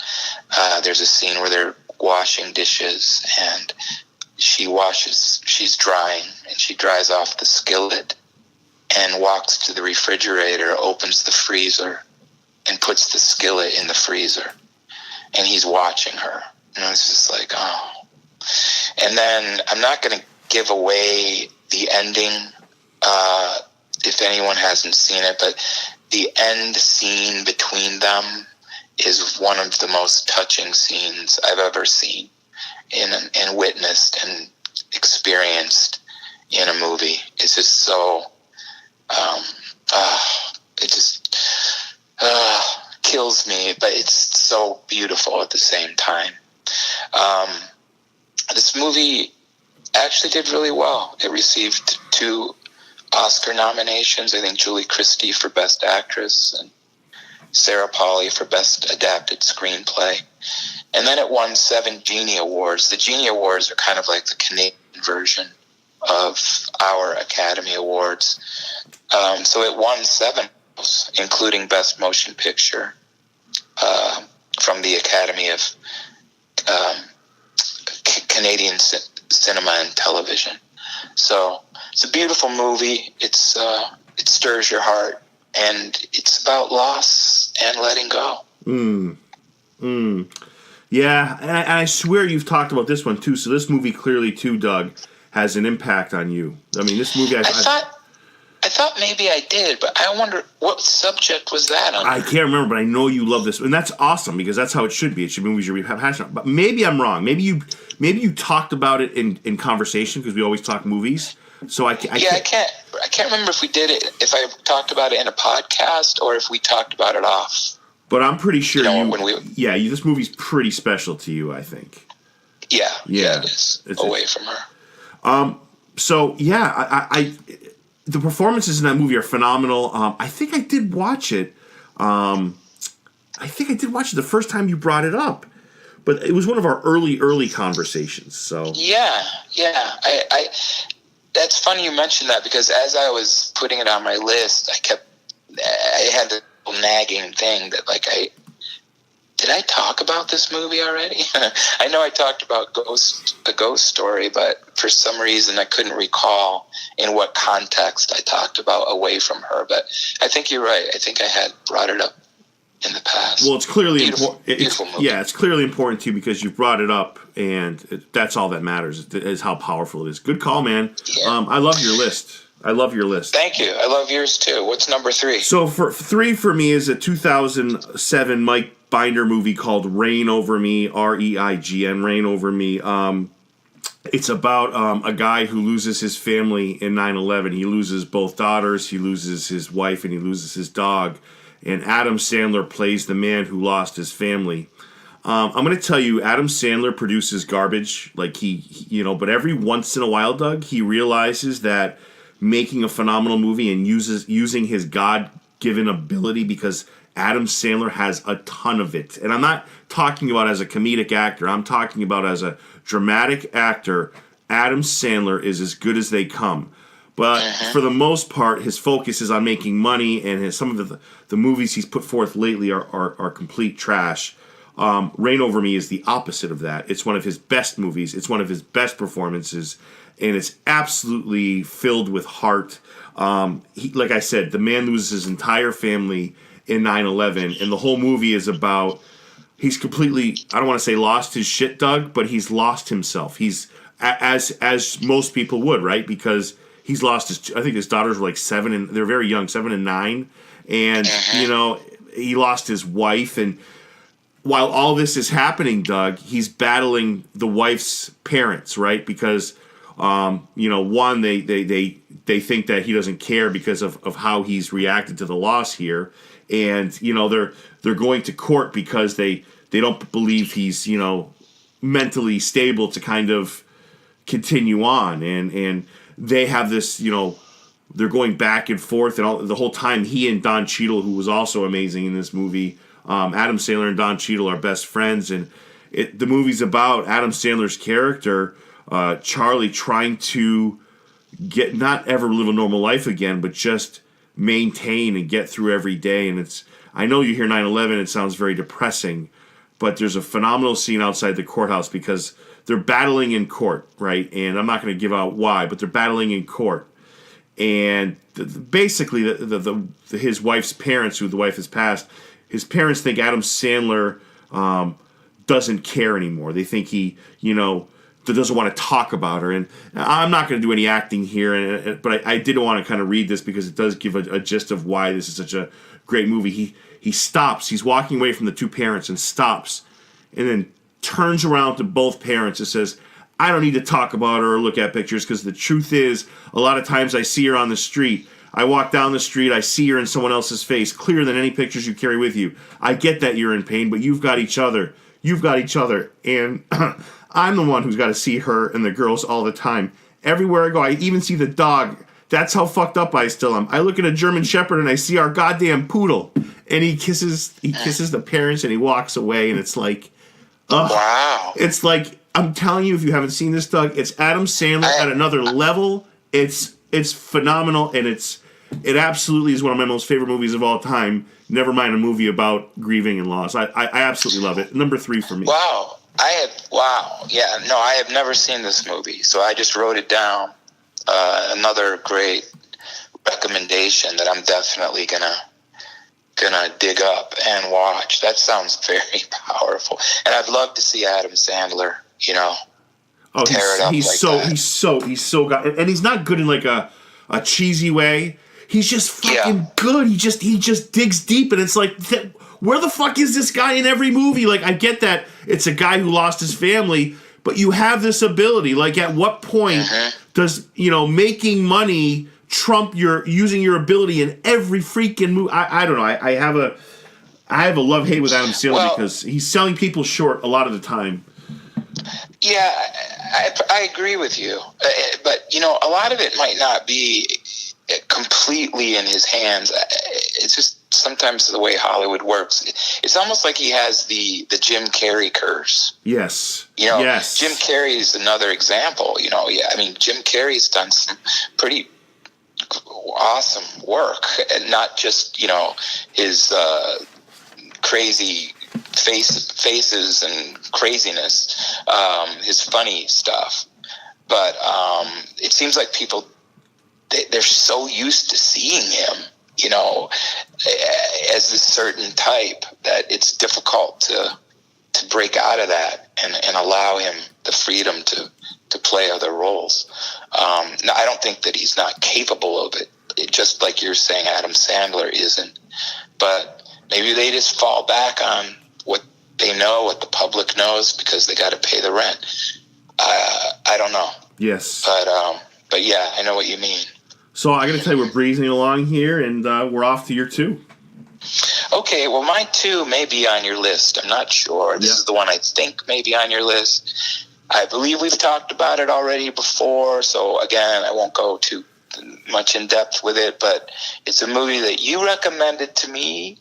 There's a scene where they're washing dishes and she's drying and she dries off the skillet and walks to the refrigerator, opens the freezer and puts the skillet in the freezer, and he's watching her. And I was just like, oh. And then I'm not going to give away the ending if anyone hasn't seen it, but the end scene between them is one of the most touching scenes I've ever seen and witnessed and experienced in a movie. It's just so it just kills me, but it's so beautiful at the same time. This movie actually did really well. It received 2 Oscar nominations. I think Julie Christie for Best Actress and Sarah Polley for Best Adapted Screenplay. And then it won 7 Genie Awards. The Genie Awards are kind of like the Canadian version of our Academy Awards. So it won 7, including Best Motion Picture from the Academy of Canadian Cinema and Television. So it's a beautiful movie. It stirs your heart, and it's about loss and letting go. Yeah, and I swear you've talked about this one too. So this movie clearly too, Doug, has an impact on you. I mean, this movie. I thought maybe I did, but I wonder what subject was that on. I can't remember, but I know you love this, and that's awesome because that's how it should be. It should be movies you're passionate. But maybe I'm wrong. Maybe you talked about it in conversation because we always talk movies. So I can't remember if we did it, if I talked about it in a podcast or if we talked about it off. But I'm pretty sure this movie's pretty special to you, I think. Yeah, it is. Away from Her. So yeah, the performances in that movie are phenomenal. I think I did watch it. The first time you brought it up, but it was one of our early conversations. So yeah. I that's funny you mentioned that because as I was putting it on my list, I had the nagging thing that did I talk about this movie already? I know I talked about A Ghost Story, but for some reason I couldn't recall in what context I talked about Away from Her. But I think you're right. I think I had brought it up in the past. Well, it's clearly important. Beautiful movie. Yeah, it's clearly important to you because you brought it up, and that's all that matters is how powerful it is. Good call, man. Yeah. I love your list. Thank you. I love yours too. What's number 3? So for 3 for me is a 2007 Mike Binder movie called Reign Over Me, REIGN, Reign Over Me. It's about a guy who loses his family in 9/11. He loses both daughters, he loses his wife, and he loses his dog. And Adam Sandler plays the man who lost his family. I'm going to tell you, Adam Sandler produces garbage, like but every once in a while, Doug, he realizes that making a phenomenal movie and using his God-given ability, because Adam Sandler has a ton of it. And I'm not talking about as a comedic actor. I'm talking about as a dramatic actor. Adam Sandler is as good as they come. But for the most part, his focus is on making money, and some of the movies he's put forth lately are complete trash. Reign Over Me is the opposite of that. It's one of his best movies. It's one of his best performances, and it's absolutely filled with heart. Like I said, the man loses his entire family in 9/11, and the whole movie is about he's completely, I don't want to say lost his shit, Doug, but he's lost himself. He's as most people would, right? Because he's lost I think his daughters were like 7 and they're very young, 7 and 9, and he lost his wife. And while all this is happening, Doug, he's battling the wife's parents, right? Because one, they think that he doesn't care because of how he's reacted to the loss here, and they're going to court because they don't believe he's mentally stable to kind of continue on, and they have this they're going back and forth, and the whole time he and Don Cheadle, who was also amazing in this movie, Adam Sandler and Don Cheadle are best friends, and the movie's about Adam Sandler's character, Charlie, trying to not ever live a normal life again, but just maintain and get through every day. And I know you hear 9/11, it sounds very depressing, but there's a phenomenal scene outside the courthouse because they're battling in court, right? And I'm not going to give out why, but they're battling in court. And basically, his wife's parents, who the wife has passed, his parents think Adam Sandler doesn't care anymore. They think he, doesn't want to talk about her. And I'm not going to do any acting here, but I did want to kind of read this because it does give a gist of why this is such a great movie. He stops. He's walking away from the two parents and stops, and then turns around to both parents and says, I don't need to talk about her or look at pictures, because the truth is, a lot of times I see her on the street. I walk down the street, I see her in someone else's face, clearer than any pictures you carry with you. I get that you're in pain, but you've got each other. You've got each other. And I'm the one who's got to see her and the girls all the time. Everywhere I go, I even see the dog. That's how fucked up I still am. I look at a German Shepherd and I see our goddamn poodle. And he kisses the parents and he walks away, and it's like, wow. It's like, I'm telling you, if you haven't seen this, Doug, it's Adam Sandler at another level. It's phenomenal, and it absolutely is one of my most favorite movies of all time. Never mind a movie about grieving and loss. I absolutely love it. Number 3 for me. Wow. Yeah, no, I have never seen this movie, so I just wrote it down. Another great recommendation that I'm definitely gonna dig up and watch. That sounds very powerful, and I'd love to see Adam Sandler, Oh, tear it up he's so good, and he's not good in like a cheesy way. He's just fucking good. He just digs deep, and it's like, where the fuck is this guy in every movie? Like, I get that it's a guy who lost his family, but you have this ability. Like, at what point does making money trump using your ability in every freaking movie? I don't know. I have a love-hate with Adam Sandler because he's selling people short a lot of the time. Yeah, I agree with you. But, a lot of it might not be completely in his hands. It's just sometimes the way Hollywood works. It's almost like he has the Jim Carrey curse. Yes. Yes. Jim Carrey is another example. Jim Carrey's done some pretty awesome work, and not just, his crazy faces and craziness, his funny stuff. But it seems like people, they're so used to seeing him, as a certain type, that it's difficult to break out of that and allow him the freedom to play other roles. Now, I don't think that he's not capable of it. Just like you're saying, Adam Sandler isn't. But maybe they just fall back on what they know, what the public knows, because they got to pay the rent. I don't know. Yes. But yeah, I know what you mean. So I got to tell you, we're breezing along here, and we're off to your 2. Okay, well, my 2 may be on your list. I'm not sure. This is the one I think may be on your list. I believe we've talked about it already before, so again, I won't go too much in depth with it, but it's a movie that you recommended to me.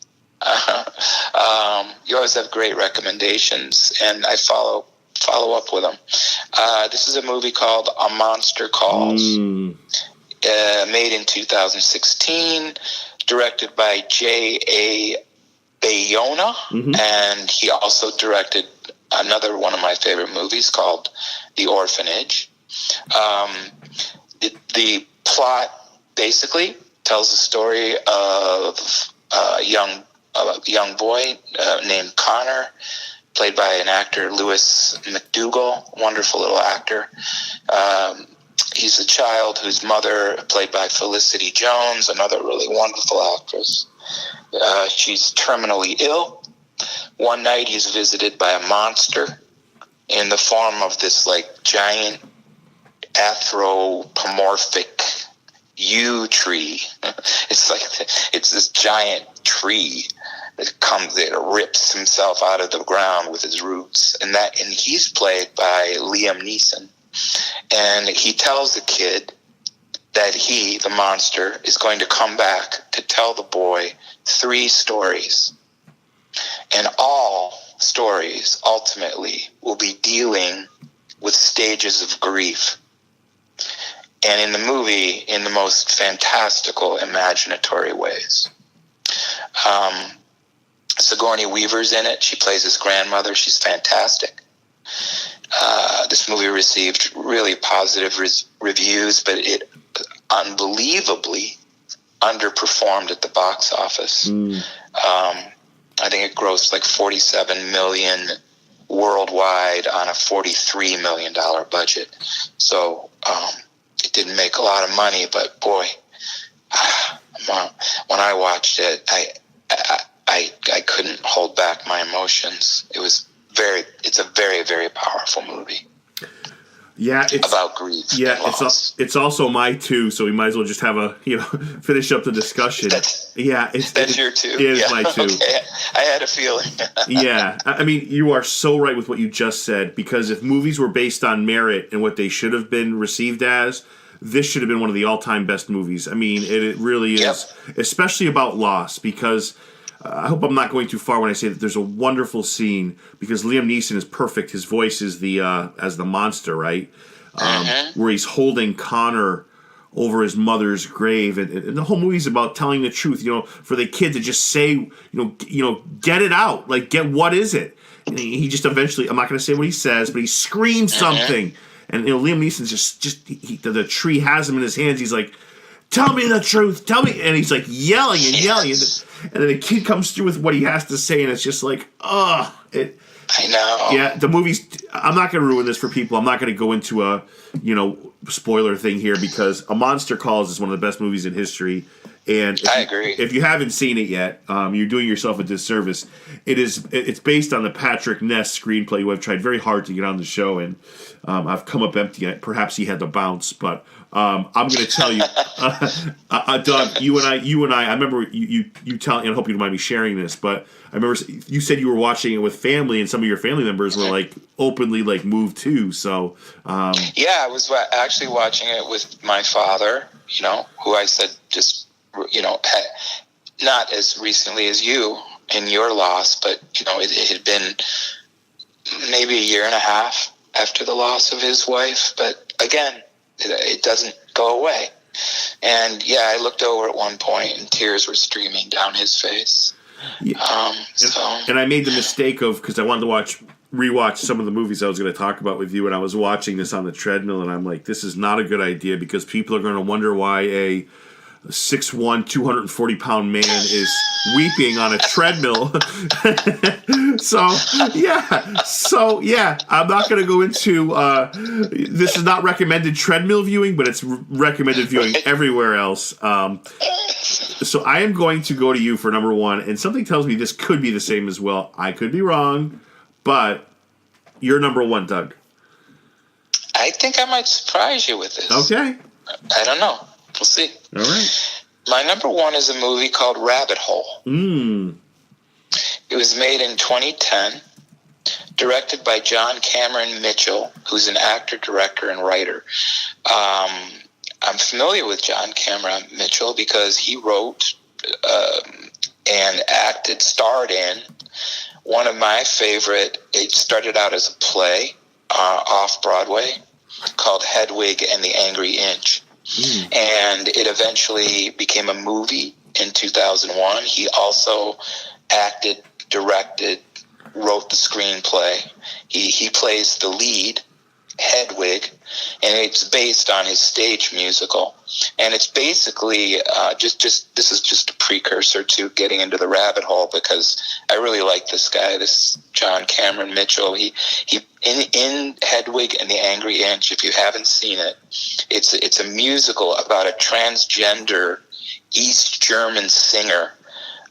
You always have great recommendations, and I follow up with them. This is a movie called A Monster Calls, made in 2016, directed by J.A. Bayona, and he also directed another one of my favorite movies called The Orphanage. The plot basically tells the story of a young boy named Connor, played by an actor, Lewis McDougall, wonderful little actor. He's a child whose mother, played by Felicity Jones, another really wonderful actress. She's terminally ill. One night he's visited by a monster in the form of this giant anthropomorphic yew tree. It's this giant tree that rips himself out of the ground with his roots, and he's played by Liam Neeson. And he tells the kid that he, the monster, is going to come back to tell the boy 3 stories. And all stories ultimately will be dealing with stages of grief. And in the movie, in the most fantastical, imaginatory ways. Sigourney Weaver's in it. She plays his grandmother. She's fantastic. This movie received really positive reviews, but it unbelievably underperformed at the box office. I think it grossed $47 million worldwide on a $43 million budget. So it didn't make a lot of money, but boy, when I watched it, I couldn't hold back my emotions. It's a very, very powerful movie. Yeah, it's about grief. Yeah, and loss. it's also my 2, so we might as well just have finish up the discussion. That's your 2. It is my 2. Okay. I had a feeling. Yeah, I mean, you are so right with what you just said, because if movies were based on merit and what they should have been received as, this should have been one of the all-time best movies. I mean, it really is, especially about loss, because I hope I'm not going too far when I say that there's a wonderful scene, because Liam Neeson is perfect. His voice is as the monster, right? Where he's holding Connor over his mother's grave, and the whole movie's about telling the truth. For the kid to just say, get it out, get what is it? And he just eventually, I'm not going to say what he says, but he screams something, and Liam Neeson's just the tree has him in his hands. He's like, tell me the truth, tell me, and he's yelling and yelling. And then the kid comes through with what he has to say, and it's just I know. Yeah, the movie's. I'm not going to ruin this for people. I'm not going to go into a, spoiler thing here, because A Monster Calls is one of the best movies in history. And I agree. If you haven't seen it yet, you're doing yourself a disservice. It's based on the Patrick Ness screenplay, who I've tried very hard to get on the show, and I've come up empty. Perhaps he had to bounce, but I'm going to tell you, Doug, you and I remember you telling, and I hope you don't mind me sharing this, but I remember you said you were watching it with family, and some of your family members were openly moved too. So yeah, I was actually watching it with my father, who I said just not as recently as you in your loss, but it had been maybe a year and a half after the loss of his wife. But again, it doesn't go away. And yeah, I looked over at one point and tears were streaming down his face. Yeah. And I made the mistake of, because I wanted to rewatch some of the movies I was going to talk about with you, and I was watching this on the treadmill, and I'm like, this is not a good idea, because people are going to wonder why a 6'1", 240-pound man is weeping on a treadmill. So yeah, I'm not going to go into this is not recommended treadmill viewing, but it's recommended viewing everywhere else. So I am going to go to you for number 1, and something tells me this could be the same as well. I could be wrong, but you're number 1, Doug. I think I might surprise you with this. Okay. I don't know. We'll see. All right. My number one is a movie called Rabbit Hole. It was made in 2010, directed by John Cameron Mitchell, who's an actor, director, and writer. I'm familiar with John Cameron Mitchell because he wrote and starred in one of my favorite. It started out as a play off Broadway called Hedwig and the Angry Inch. And it eventually became a movie in 2001. He also acted, directed, wrote the screenplay. He plays the lead, Hedwig, and it's based on his stage musical. And it's basically this is just a precursor to getting into the rabbit hole, because I really like this guy, this John Cameron Mitchell. He in Hedwig and the Angry Inch, if you haven't seen it, it's a musical about a transgender East German singer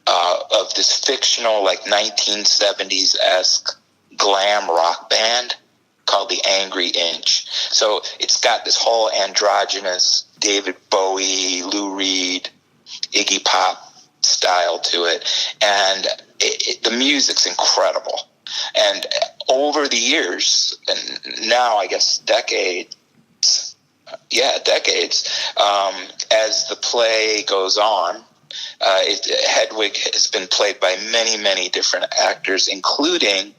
of this fictional, like 1970s-esque glam rock band called the Angry Inch. So it's got this whole androgynous David Bowie, Lou Reed, Iggy Pop style to it. And the music's incredible. And over the years, and now I guess decades, as the play goes on, Hedwig has been played by many, many different actors, including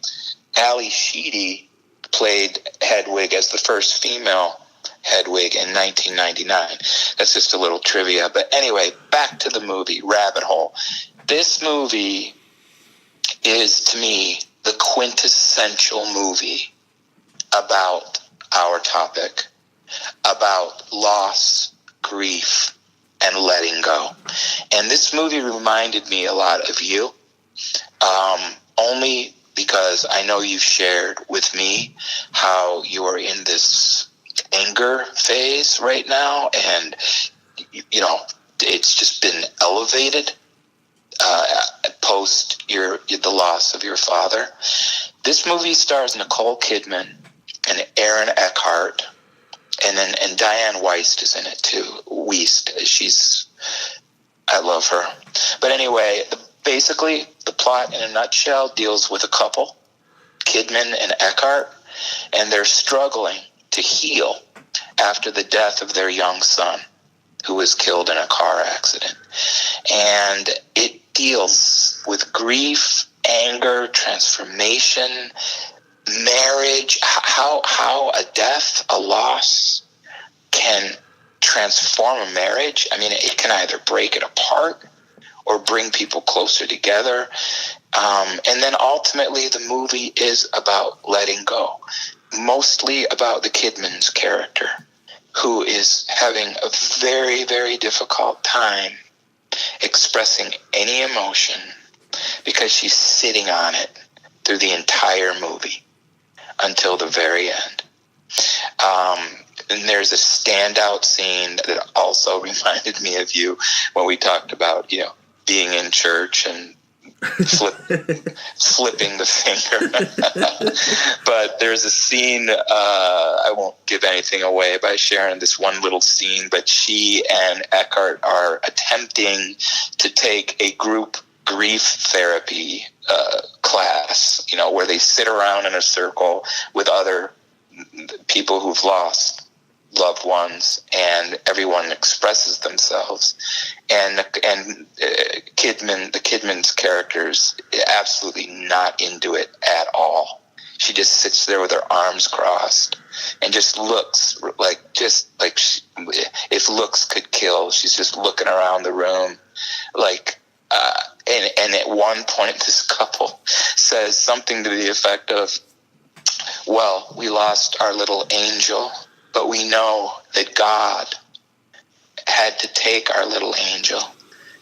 Ali Sheedy played Hedwig as the first female Hedwig in 1999. That's just a little trivia. But anyway, back to the movie, Rabbit Hole. This movie is, to me, the quintessential movie about our topic, about loss, grief, and letting go. And this movie reminded me a lot of you, only because I know you've shared with me how you are in this anger phase right now, and you know it's just been elevated post the loss of your father. This movie stars Nicole Kidman and Aaron Eckhart, and Diane Weist is in it too. I love her. But anyway, basically the plot in a nutshell deals with a couple, Kidman and Eckhart, and they're struggling to heal after the death of their young son, who was killed in a car accident. And it deals with grief, anger, transformation, marriage, how a death, a loss can transform a marriage. I mean, it can either break it apart or bring people closer together. And then ultimately the movie is about letting go, mostly about the Kidman's character, who is having a very, very difficult time expressing any emotion because she's sitting on it through the entire movie until the very end. And there's a standout scene that also reminded me of you when we talked about, being in church and flipping the finger. But there's a scene, I won't give anything away by sharing this one little scene, but she and Eckhart are attempting to take a group grief therapy class, where they sit around in a circle with other people who've lost loved ones, and everyone expresses themselves. And the Kidman's character's absolutely not into it at all. She just sits there with her arms crossed and just looks like if looks could kill. She's just looking around the room and at one point this couple says something to the effect of, well, we lost our little angel, but we know that God had to take our little angel,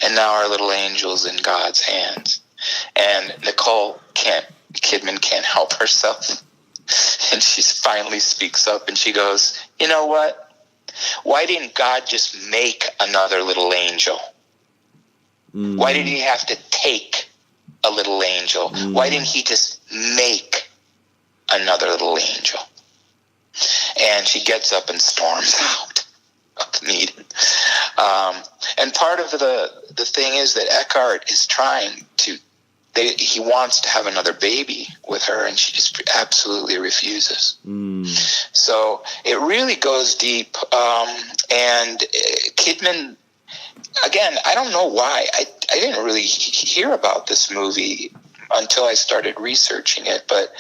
and now our little angel's in God's hands. And Nicole Kidman can't help herself. And she finally speaks up and she goes, you know what? Why didn't God just make another little angel? Why did he have to take a little angel? Why didn't he just make another little angel? and she gets up and storms out of the meeting. And part of the thing is that Eckhart is trying to, he wants to have another baby with her, and she just absolutely refuses. So it really goes deep. And Kidman, again, I don't know why. I didn't really hear about this movie until I started researching it, but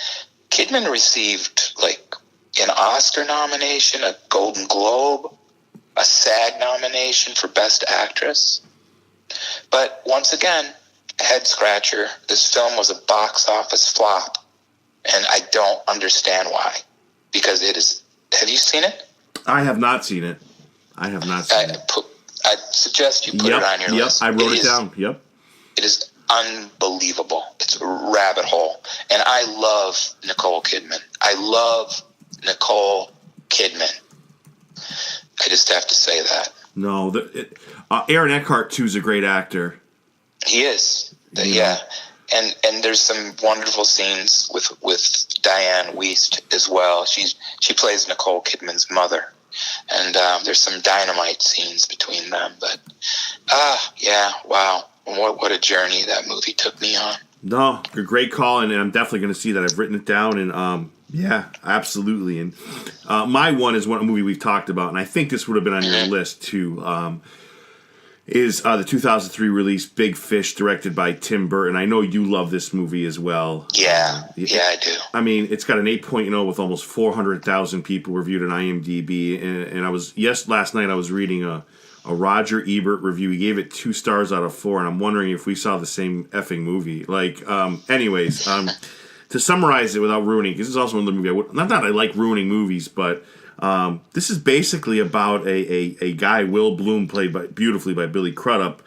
Kidman received like an Oscar nomination, a Golden Globe, a SAG nomination for Best Actress. But once again, head scratcher. This film was a box office flop, and I don't understand why. Because it is. Have you seen it? I have not seen it. I suggest you put it on your list. I wrote it down. Yep. It is unbelievable. It's a rabbit hole. And I love Nicole Kidman. I love Nicole Kidman. I just have to say that. No, Aaron Eckhart, too, is a great actor. He is. Yeah. And there's some wonderful scenes with Diane Wiest as well. She plays Nicole Kidman's mother. And there's some dynamite scenes between them. But, yeah, wow. What a journey that movie took me on. No, a great call, and I'm definitely going to see that. I've written it down, and yeah, absolutely. And my one is a movie we've talked about, and I think this would have been on your list too. Is the 2003 release Big Fish, directed by Tim Burton. I know you love this movie as well. Yeah, I do. I mean, it's got an 8.0 with almost 400,000 people reviewed on IMDb, and last night I was reading a Roger Ebert review. He gave it 2 stars out of 4, and I'm wondering if we saw the same effing movie. Anyways, to summarize it without ruining, because this is also another movie not that I like ruining movies, but this is basically about a guy, Will Bloom, played beautifully by Billy Crudup,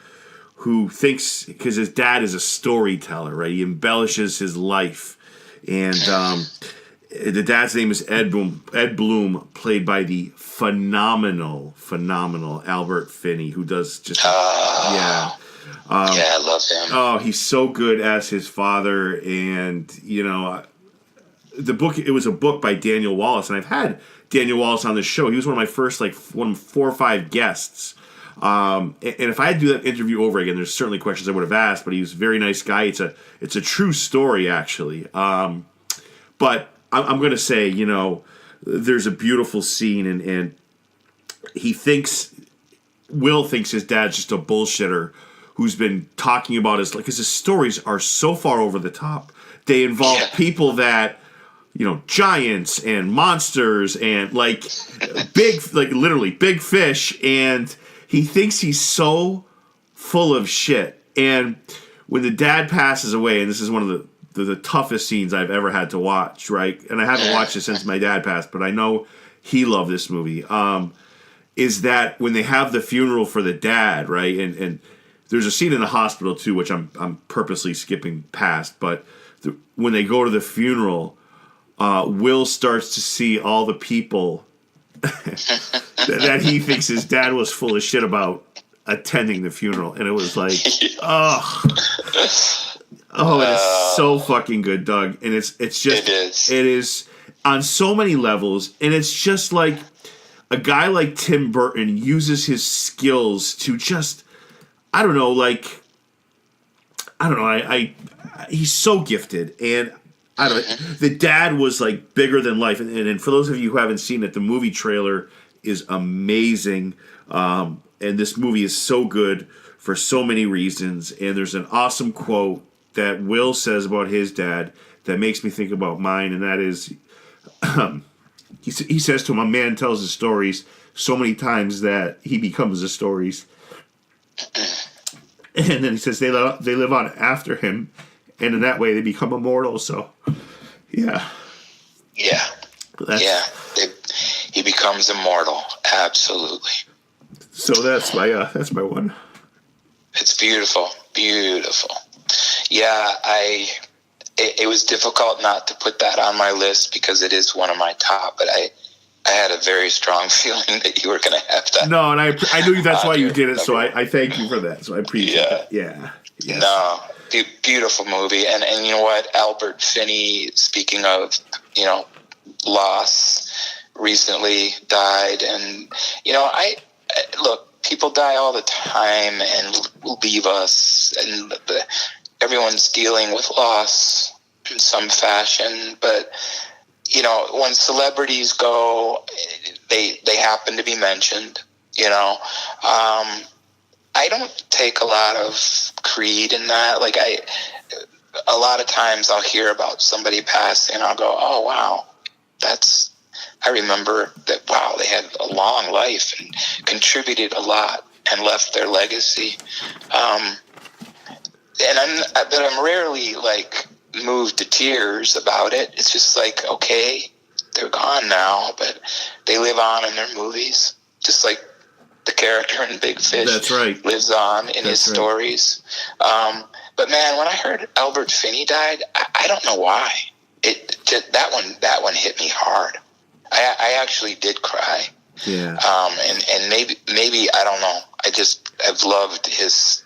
who thinks, because his dad is a storyteller, right? He embellishes his life, and the dad's name is Ed Bloom, played by the phenomenal Albert Finney, who does just yeah, I love him. Oh, he's so good as his father, and the book. It was a book by Daniel Wallace, and I've had Daniel Wallace on the show. He was one of my first 4 or 5 guests. And if I had to do that interview over again, there's certainly questions I would have asked. But he was a very nice guy. It's a true story, actually. But I'm going to say, there's a beautiful scene, and Will thinks his dad's just a bullshitter who's been talking about because his stories are so far over the top. They involve people that, giants and monsters and literally big fish, and he thinks he's so full of shit. And when the dad passes away, and this is one of the toughest scenes I've ever had to watch, right? And I haven't watched it since my dad passed, but I know he loved this movie. Is that when they have the funeral for the dad, right? And there's a scene in the hospital too, which I'm purposely skipping past. But when they go to the funeral, Will starts to see all the people that he thinks his dad was full of shit about attending the funeral, and it was like, Oh, it is so fucking good, Doug. And it is on so many levels. And it's just like a guy like Tim Burton uses his skills to just, he's so gifted. And the dad was like bigger than life. And for those of you who haven't seen it, the movie trailer is amazing. And this movie is so good for so many reasons. And there's an awesome quote that Will says about his dad that makes me think about mine, and that is, he says to him, a man tells his stories so many times that he becomes the stories. And then he says they live on after him, and in that way they become immortal. So, yeah. Yeah. He becomes immortal. Absolutely. So that's my one. It's beautiful. Beautiful. Yeah, it was difficult not to put that on my list because it is one of my top, but I had a very strong feeling that you were going to have that. No, and I knew that's why you did it, so I thank you for that. So I appreciate it. Yeah. Yes. No, beautiful movie. And you know what? Albert Finney, speaking of, loss, recently died, and I look, people die all the time and leave us, and everyone's dealing with loss in some fashion. But when celebrities go, they happen to be mentioned. I don't take a lot of creed in that. Like a lot of times I'll hear about somebody passing, and I'll go, "Oh wow, I remember that. Wow, they had a long life and contributed a lot and left their legacy." But I'm rarely like moved to tears about it. It's just like, okay, they're gone now, but they live on in their movies, just like the character in Big Fish. That's right. Lives on in his stories. But man, when I heard Albert Finney died, I don't know why. That one hit me hard. I actually did cry. Yeah. And maybe I don't know. I've loved his.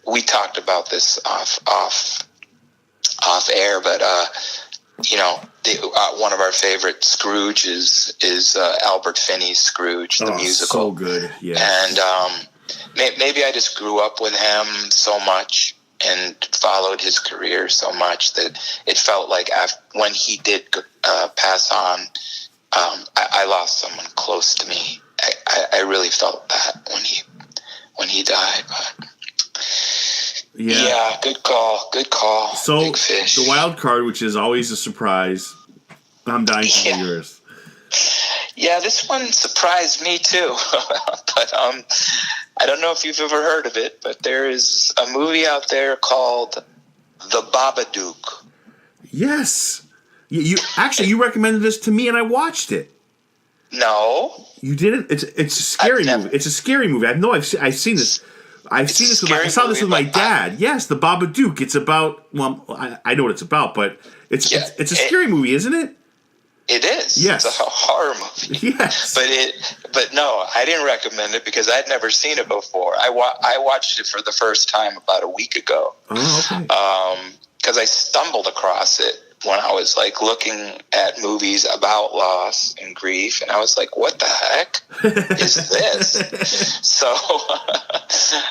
We talked about this off air, but one of our favorite Scrooges is Albert Finney's Scrooge, the musical. So good. Yeah. And maybe I just grew up with him so much and followed his career so much that it felt like when he did pass on, I lost someone close to me. I really felt that when he died. But yeah, good call. So Big Fish. The wild card, which is always a surprise. I'm dying to hear yours. Yeah, this one surprised me too. But I don't know if you've ever heard of it, but there is a movie out there called The Babadook. Yes. You recommended this to me, and I watched it. No, you didn't. It's a scary movie. It's a scary movie. I've seen this. I saw this with my dad. Yes, The Babadook. It's about. Well, I know what it's about, but it's a scary movie, isn't it? It is. Yes. It's a horror movie. Yes. But no, I didn't recommend it because I'd never seen it before. I watched it for the first time about a week ago. Oh, okay. Because I stumbled across it when I was like looking at movies about loss and grief, and I was like, "What the heck is this?" So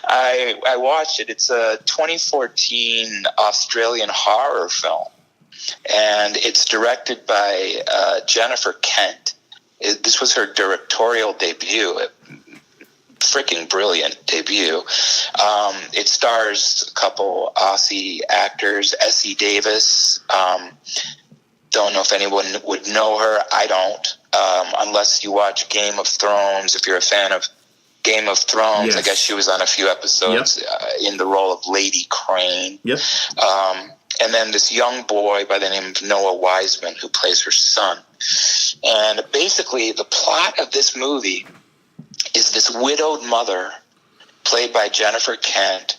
I watched it. It's a 2014 Australian horror film. And it's directed by Jennifer Kent. This was her directorial debut, a freaking brilliant debut. It stars a couple Aussie actors, Essie Davis. Don't know if anyone would know her. I don't, unless you watch Game of Thrones. If you're a fan of Game of Thrones, yes. I guess she was on a few episodes in the role of Lady Crane. Yep. And then this young boy by the name of Noah Wiseman who plays her son. And basically the plot of this movie is this widowed mother played by Jennifer Kent.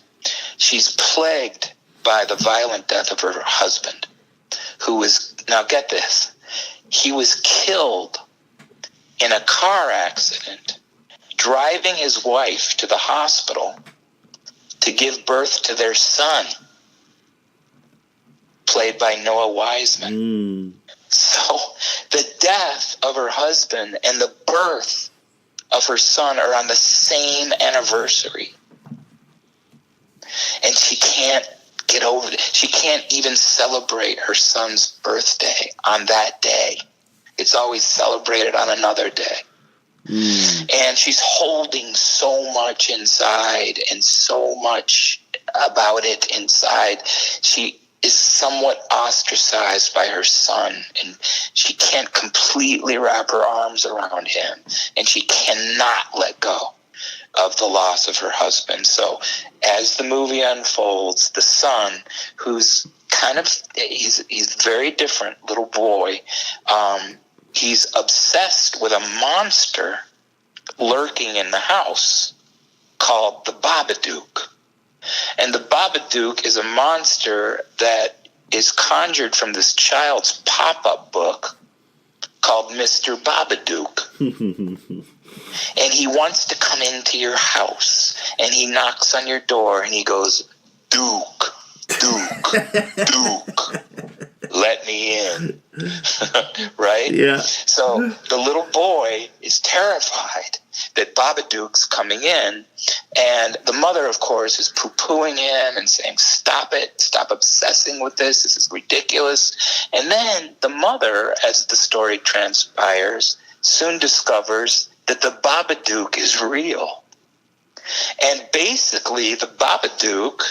She's plagued by the violent death of her husband, who was, now get this, he was killed in a car accident driving his wife to the hospital to give birth to their son, played by Noah Wiseman. So the death of her husband and the birth of her son are on the same anniversary. And she can't get over it. She can't even celebrate her son's birthday on that day. It's always celebrated on another day. And she's holding so much inside and so much about it inside. She is somewhat ostracized by her son, and she can't completely wrap her arms around him, and she cannot let go of the loss of her husband. So as the movie unfolds, the son, who's he's very different little boy, he's obsessed with a monster lurking in the house called the Babadook. And the Babadook is a monster that is conjured from this child's pop-up book called Mr. Babadook. And he wants to come into your house, and he knocks on your door, and he goes, "Duke, Duke, Duke, let me in." Right? Yeah. So the little boy Babadook's coming in, and the mother, of course, is poo-pooing him and saying, "Stop it! Stop obsessing with this. This is ridiculous." And then the mother, as the story transpires, soon discovers that the Babadook is real. And basically, the Babadook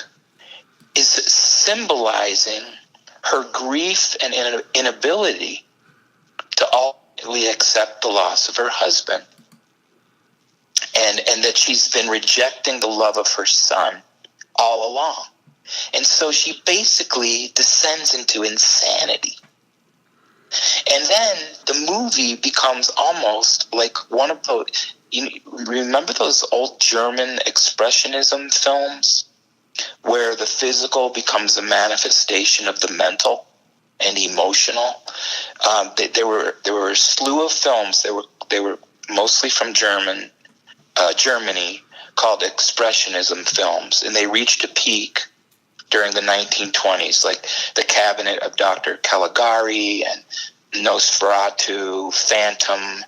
is symbolizing her grief and inability to ultimately accept the loss of her husband, and that she's been rejecting the love of her son all along. And so she basically descends into insanity. And then the movie becomes almost like one of those, you remember those old German expressionism films where the physical becomes a manifestation of the mental and emotional? There were a slew of films. They were mostly from Germany, called expressionism films, and they reached a peak during the 1920s, like The Cabinet of Dr. Caligari and Nosferatu, Phantom,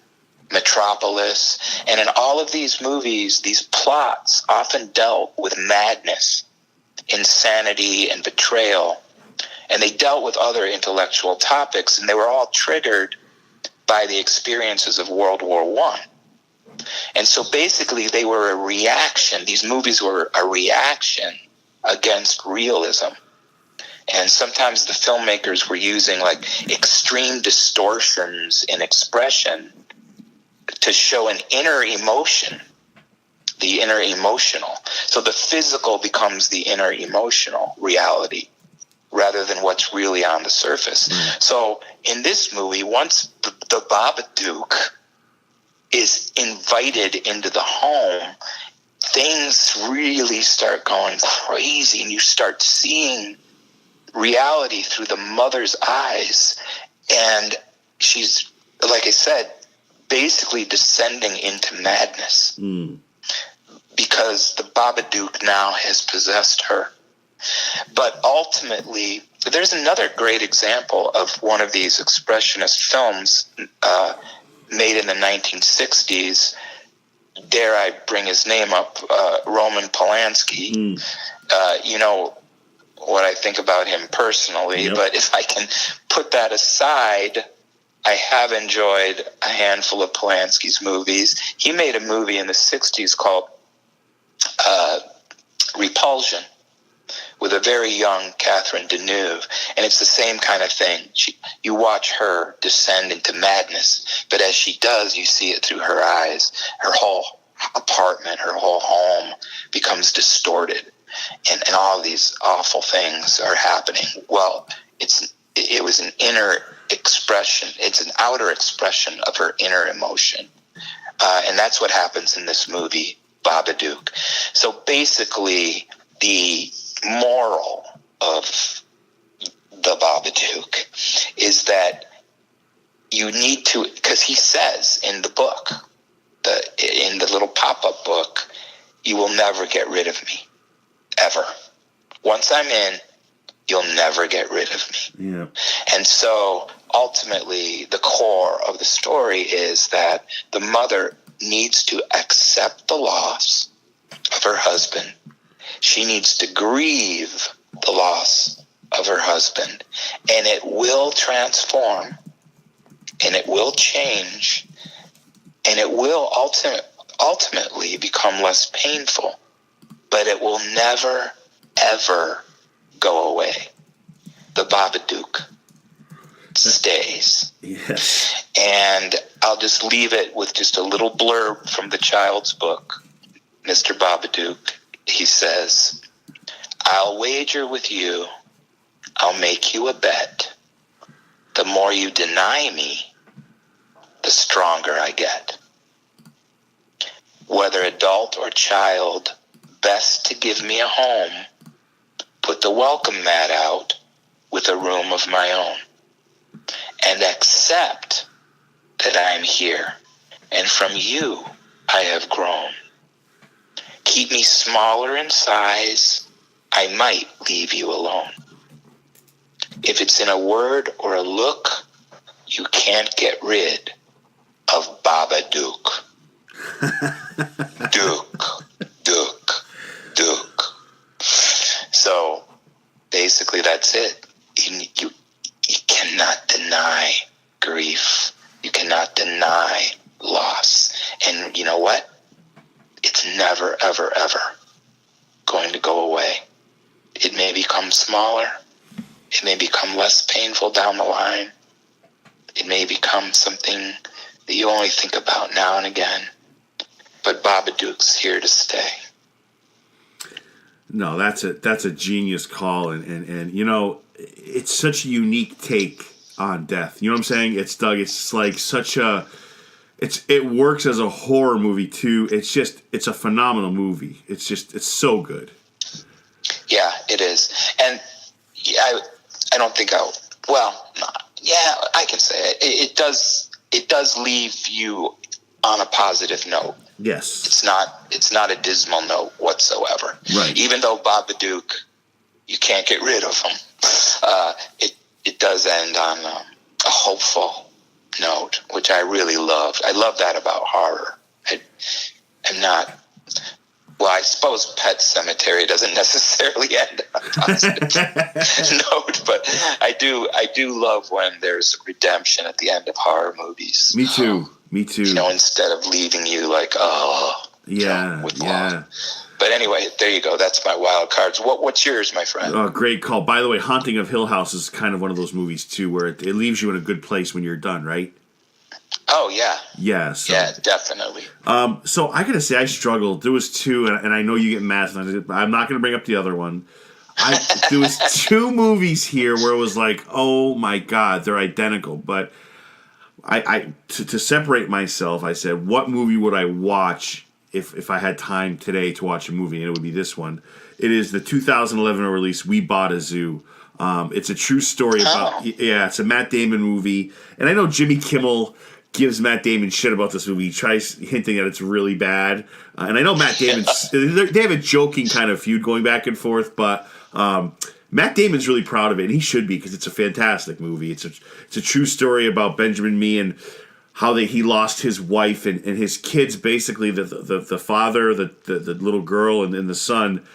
Metropolis. And in all of these movies, these plots often dealt with madness, insanity, and betrayal. And they dealt with other intellectual topics, and they were all triggered by the experiences of World War I. And so basically they were a reaction. These movies were a reaction against realism. And sometimes the filmmakers were using like extreme distortions in expression to show an inner emotion, the inner emotional. So the physical becomes the inner emotional reality rather than what's really on the surface. So in this movie, once the Babadook is invited into the home, things really start going crazy, and you start seeing reality through the mother's eyes. And she's, like I said, basically descending into madness because the Babadook now has possessed her. But ultimately, there's another great example of one of these expressionist films made in the 1960s. Dare I bring his name up? Roman Polanski. You know what I think about him personally, Yep. But if I can put that aside, I have enjoyed a handful of Polanski's movies. He made a movie in the 60s called Repulsion, with a very young Catherine Deneuve, and it's the same kind of thing. You watch her descend into madness, but as she does, you see it through her eyes. Her whole apartment, her whole home becomes distorted, and all of these awful things are happening. Well, it was an inner expression. It's an outer expression of her inner emotion, and that's what happens in this movie, Babadook. So basically, the moral of the Babadook is that you need to, because he says in the book, in the little pop-up book, you will never get rid of me, ever. Once I'm in, you'll never get rid of me. Yeah. And so ultimately the core of the story is that the mother needs to accept the loss of her husband. She needs to grieve the loss of her husband, and it will transform, and it will change, and it will ultimately become less painful, but it will never, ever go away. The Babadook stays. Yes. And I'll just leave it with just a little blurb from the child's book, Mr. Babadook. He says, "I'll wager with you, I'll make you a bet. The more you deny me, the stronger I get. Whether adult or child, best to give me a home. Put the welcome mat out with a room of my own. And accept that I am here, and from you I have grown. Keep me smaller in size, I might leave you alone. If it's in a word or a look, you can't get rid of Babadook." deny grief. You cannot deny loss. And you know what? It's never, ever, ever going to go away. It may become smaller. It may become less painful down the line. It may become something that you only think about now and again. But Babadook's here to stay. No, that's a genius call, and you know, it's such a unique take on death. You know what I'm saying? It's Doug. It's like such a. It works as a horror movie too. It's a phenomenal movie. It's so good. Yeah, it is, and yeah, I don't think I can say it. It does leave you on a positive note. Yes. It's not a dismal note whatsoever. Right. Even though Babadook, you can't get rid of him. It does end on a hopeful note, which I really loved. I love that about horror. I'm not. Well, I suppose Pet Sematary doesn't necessarily end on a positive note, but I do love when there's redemption at the end of horror movies. Me too. Me too. You know, instead of leaving you like, with love. But anyway, there you go. That's my wild cards. What's yours, my friend? Oh, great call. By the way, Haunting of Hill House is kind of one of those movies too, where it leaves you in a good place when you're done, right? Oh yeah. Yeah. So. Yeah, definitely. So I gotta say, I struggled. There was two, and I know you get mad. I'm not gonna bring up the other one. There was two movies here where it was like, oh my god, they're identical. But to separate myself, I said, what movie would I watch if I had time today to watch a movie? And it would be this one. It is the 2011 release, We Bought a Zoo. It's a true story about, it's a Matt Damon movie. And I know Jimmy Kimmel gives Matt Damon shit about this movie. He tries hinting that it's really bad. And I know Matt Damon, they have a joking kind of feud going back and forth, but Matt Damon's really proud of it, and he should be, because it's a fantastic movie. It's a true story about Benjamin Mee and how he lost his wife and his kids. Basically, the father, the little girl, and the son,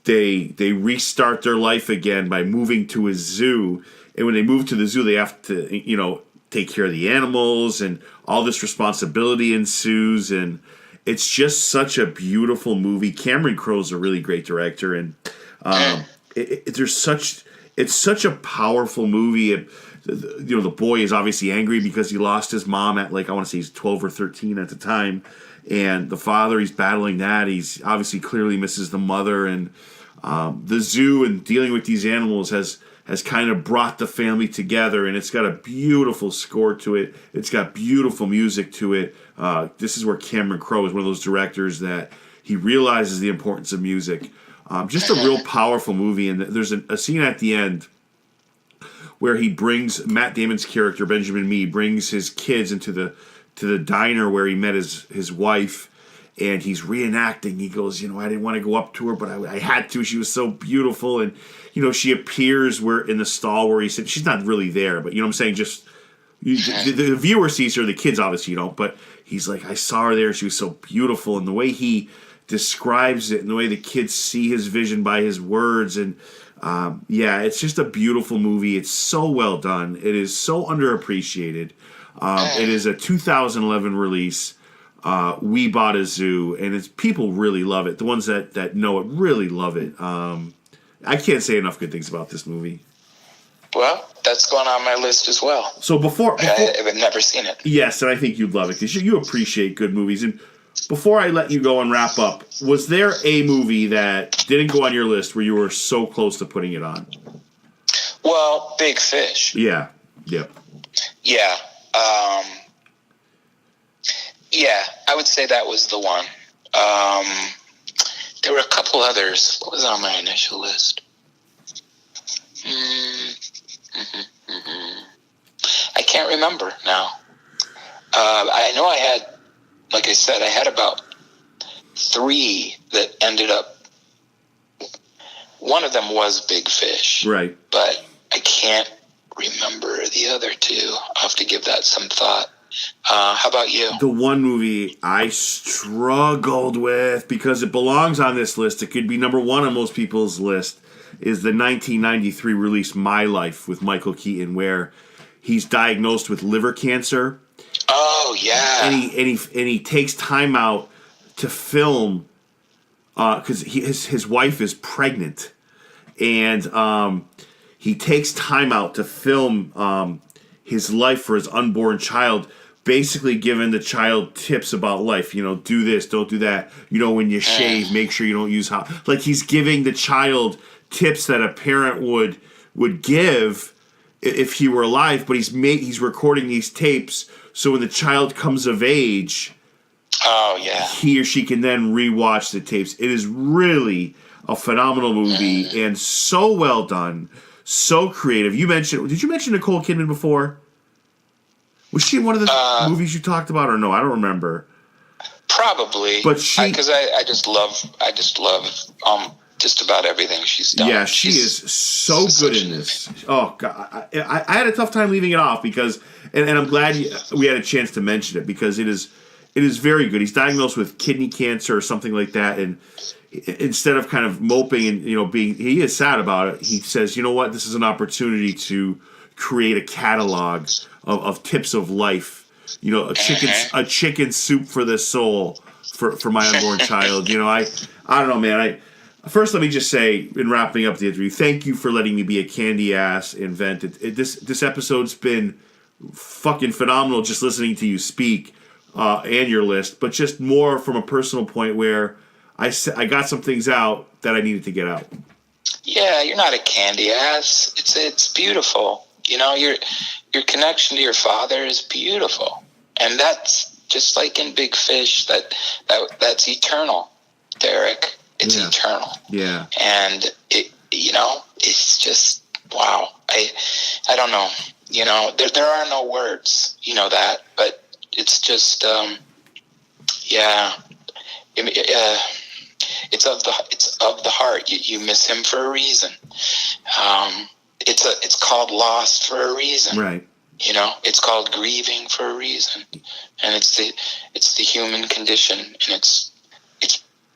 they restart their life again by moving to a zoo. And when they move to the zoo, they have to take care of the animals, and all this responsibility ensues. And it's just such a beautiful movie. Cameron Crowe's a really great director, and it's such a powerful movie. The boy is obviously angry because he lost his mom at, like, I want to say he's 12 or 13 at the time, and the father, he's battling that. He's obviously clearly misses the mother, and the zoo and dealing with these animals has kind of brought the family together, and it's got a beautiful score to it. It's got beautiful music to it. This is where Cameron Crowe is one of those directors that he realizes the importance of music. Just a real powerful movie, and there's a scene at the end where he brings Matt Damon's character, Benjamin Mee, brings his kids into the diner where he met his wife, and he's reenacting. He goes, I didn't want to go up to her, but I had to. She was so beautiful, and she appears in the stall where he said she's not really there, but you know what I'm saying. Just the viewer sees her, the kids obviously don't, but he's like, I saw her there. She was so beautiful, and the way he describes it and the way the kids see his vision by his words, and it's just a beautiful movie. It's so well done. It is so underappreciated. It is a 2011 release. We Bought a Zoo, and people really love it. The ones that know it really love it. I can't say enough good things about this movie. Well, that's going on my list as well. So before I've never seen it. Yes, and I think you'd love it because you appreciate good movies. And before I let you go and wrap up, was there a movie that didn't go on your list where you were so close to putting it on? Well, Big Fish. Yeah. Yep. Yeah. I would say that was the one. There were a couple others. What was on my initial list? I can't remember now. I know I had, like I said, I had about 3 that ended up. One of them was Big Fish. Right. But I can't remember the other 2. I'll have to give that some thought. How about you? The one movie I struggled with because it belongs on this list. It could be number 1 on most people's list. is the 1993 release My Life with Michael Keaton, where he's diagnosed with liver cancer. Oh yeah. And he takes time out to film because his wife is pregnant, and he takes time out to film his life for his unborn child, basically giving the child tips about life. Do this, don't do that. When you shave, make sure you don't use hot. Like, he's giving the child tips that a parent would give if he were alive, but he's recording these tapes so when the child comes of age, he or she can then rewatch the tapes. It is really a phenomenal movie and so well done, so creative. Did you mention Nicole Kidman before? Was she in one of the movies you talked about, or no? I don't remember. Probably, but because I just love just about everything she's done. Yeah, she is so good in this. Oh God, I had a tough time leaving it off because, and I'm glad we had a chance to mention it because it is very good. He's diagnosed with kidney cancer or something like that, and instead of kind of moping and he is sad about it. He says, "You know what? This is an opportunity to create a catalog of tips of life. A chicken soup for the soul for my unborn child." I don't know, man. First, let me just say, in wrapping up the interview, thank you for letting me be a candy ass and vent. This episode's been fucking phenomenal just listening to you speak and your list, but just more from a personal point where I got some things out that I needed to get out. Yeah, you're not a candy ass. It's beautiful. Your connection to your father is beautiful, and that's just like in Big Fish. That's eternal, Derek. It's eternal. Yeah. And it's just wow. I don't know. There are no words. That, but it's just it's of the heart. You miss him for a reason. It's called lost for a reason. Right. It's called grieving for a reason, and it's the human condition, and it's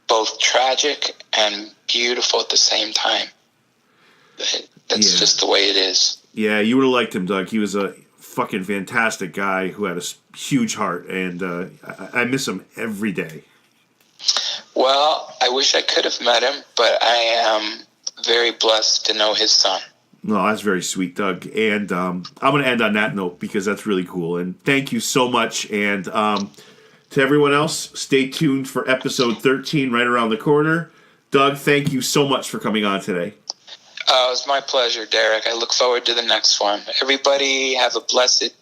both tragic and beautiful at the same time. That's just the way it is. Yeah, you would have liked him, Doug. He was a fucking fantastic guy who had a huge heart, and I miss him every day. Well, I wish I could have met him, but I am very blessed to know his son. No, that's very sweet, Doug. And I'm going to end on that note because that's really cool. And thank you so much. And to everyone else, stay tuned for episode 13 right around the corner. Doug, thank you so much for coming on today. It was my pleasure, Derek. I look forward to the next one. Everybody have a blessed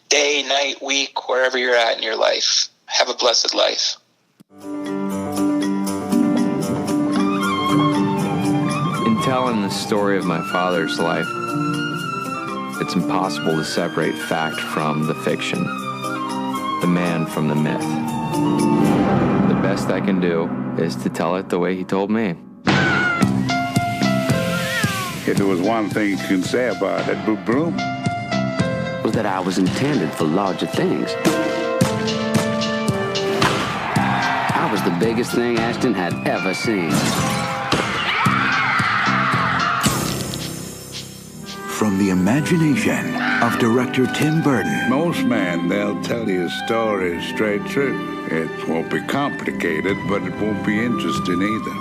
day, night, week, wherever you're at in your life. Have a blessed life. In telling the story of my father's life, it's impossible to separate fact from the fiction, the man from the myth. The best I can do is to tell it the way he told me. If there was one thing you can say about it, Bloom, was that I was intended for larger things. I was the biggest thing Ashton had ever seen. From the imagination of director Tim Burton. most men, they'll tell you a story straight through. It won't be complicated, but it won't be interesting either.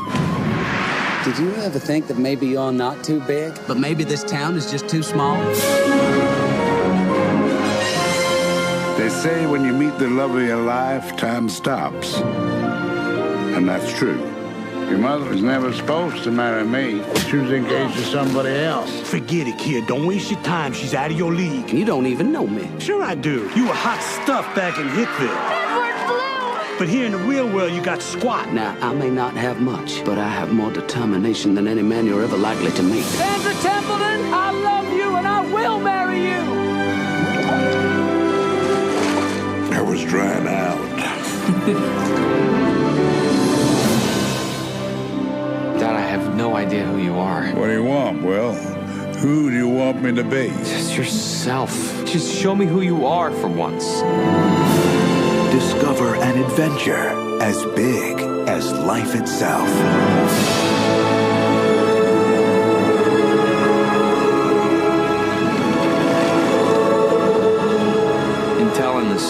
Did you ever think that maybe you're not too big, but maybe this town is just too small? They say when you meet the love of your life, time stops. And that's true. Your mother was never supposed to marry me. She was engaged to somebody else. Forget it, kid. Don't waste your time. She's out of your league. You don't even know me. Sure I do. You were hot stuff back in Hickville. Edward Blue! But here in the real world, you got squat. Now, I may not have much, but I have more determination than any man you're ever likely to meet. Sandra Templeton, I love you and I will marry you! I was drying out. Dad, I have no idea who you are. What do you want, Will? Who do you want me to be? Just yourself. Just show me who you are for once. Discover an adventure as big as life itself.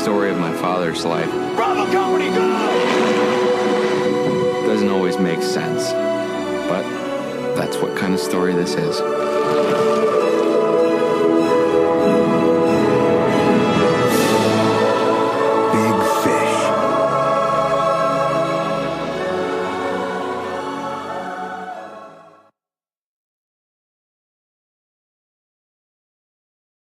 story of my father's life. Bravo Company, go! Doesn't always make sense, but that's what kind of story this is.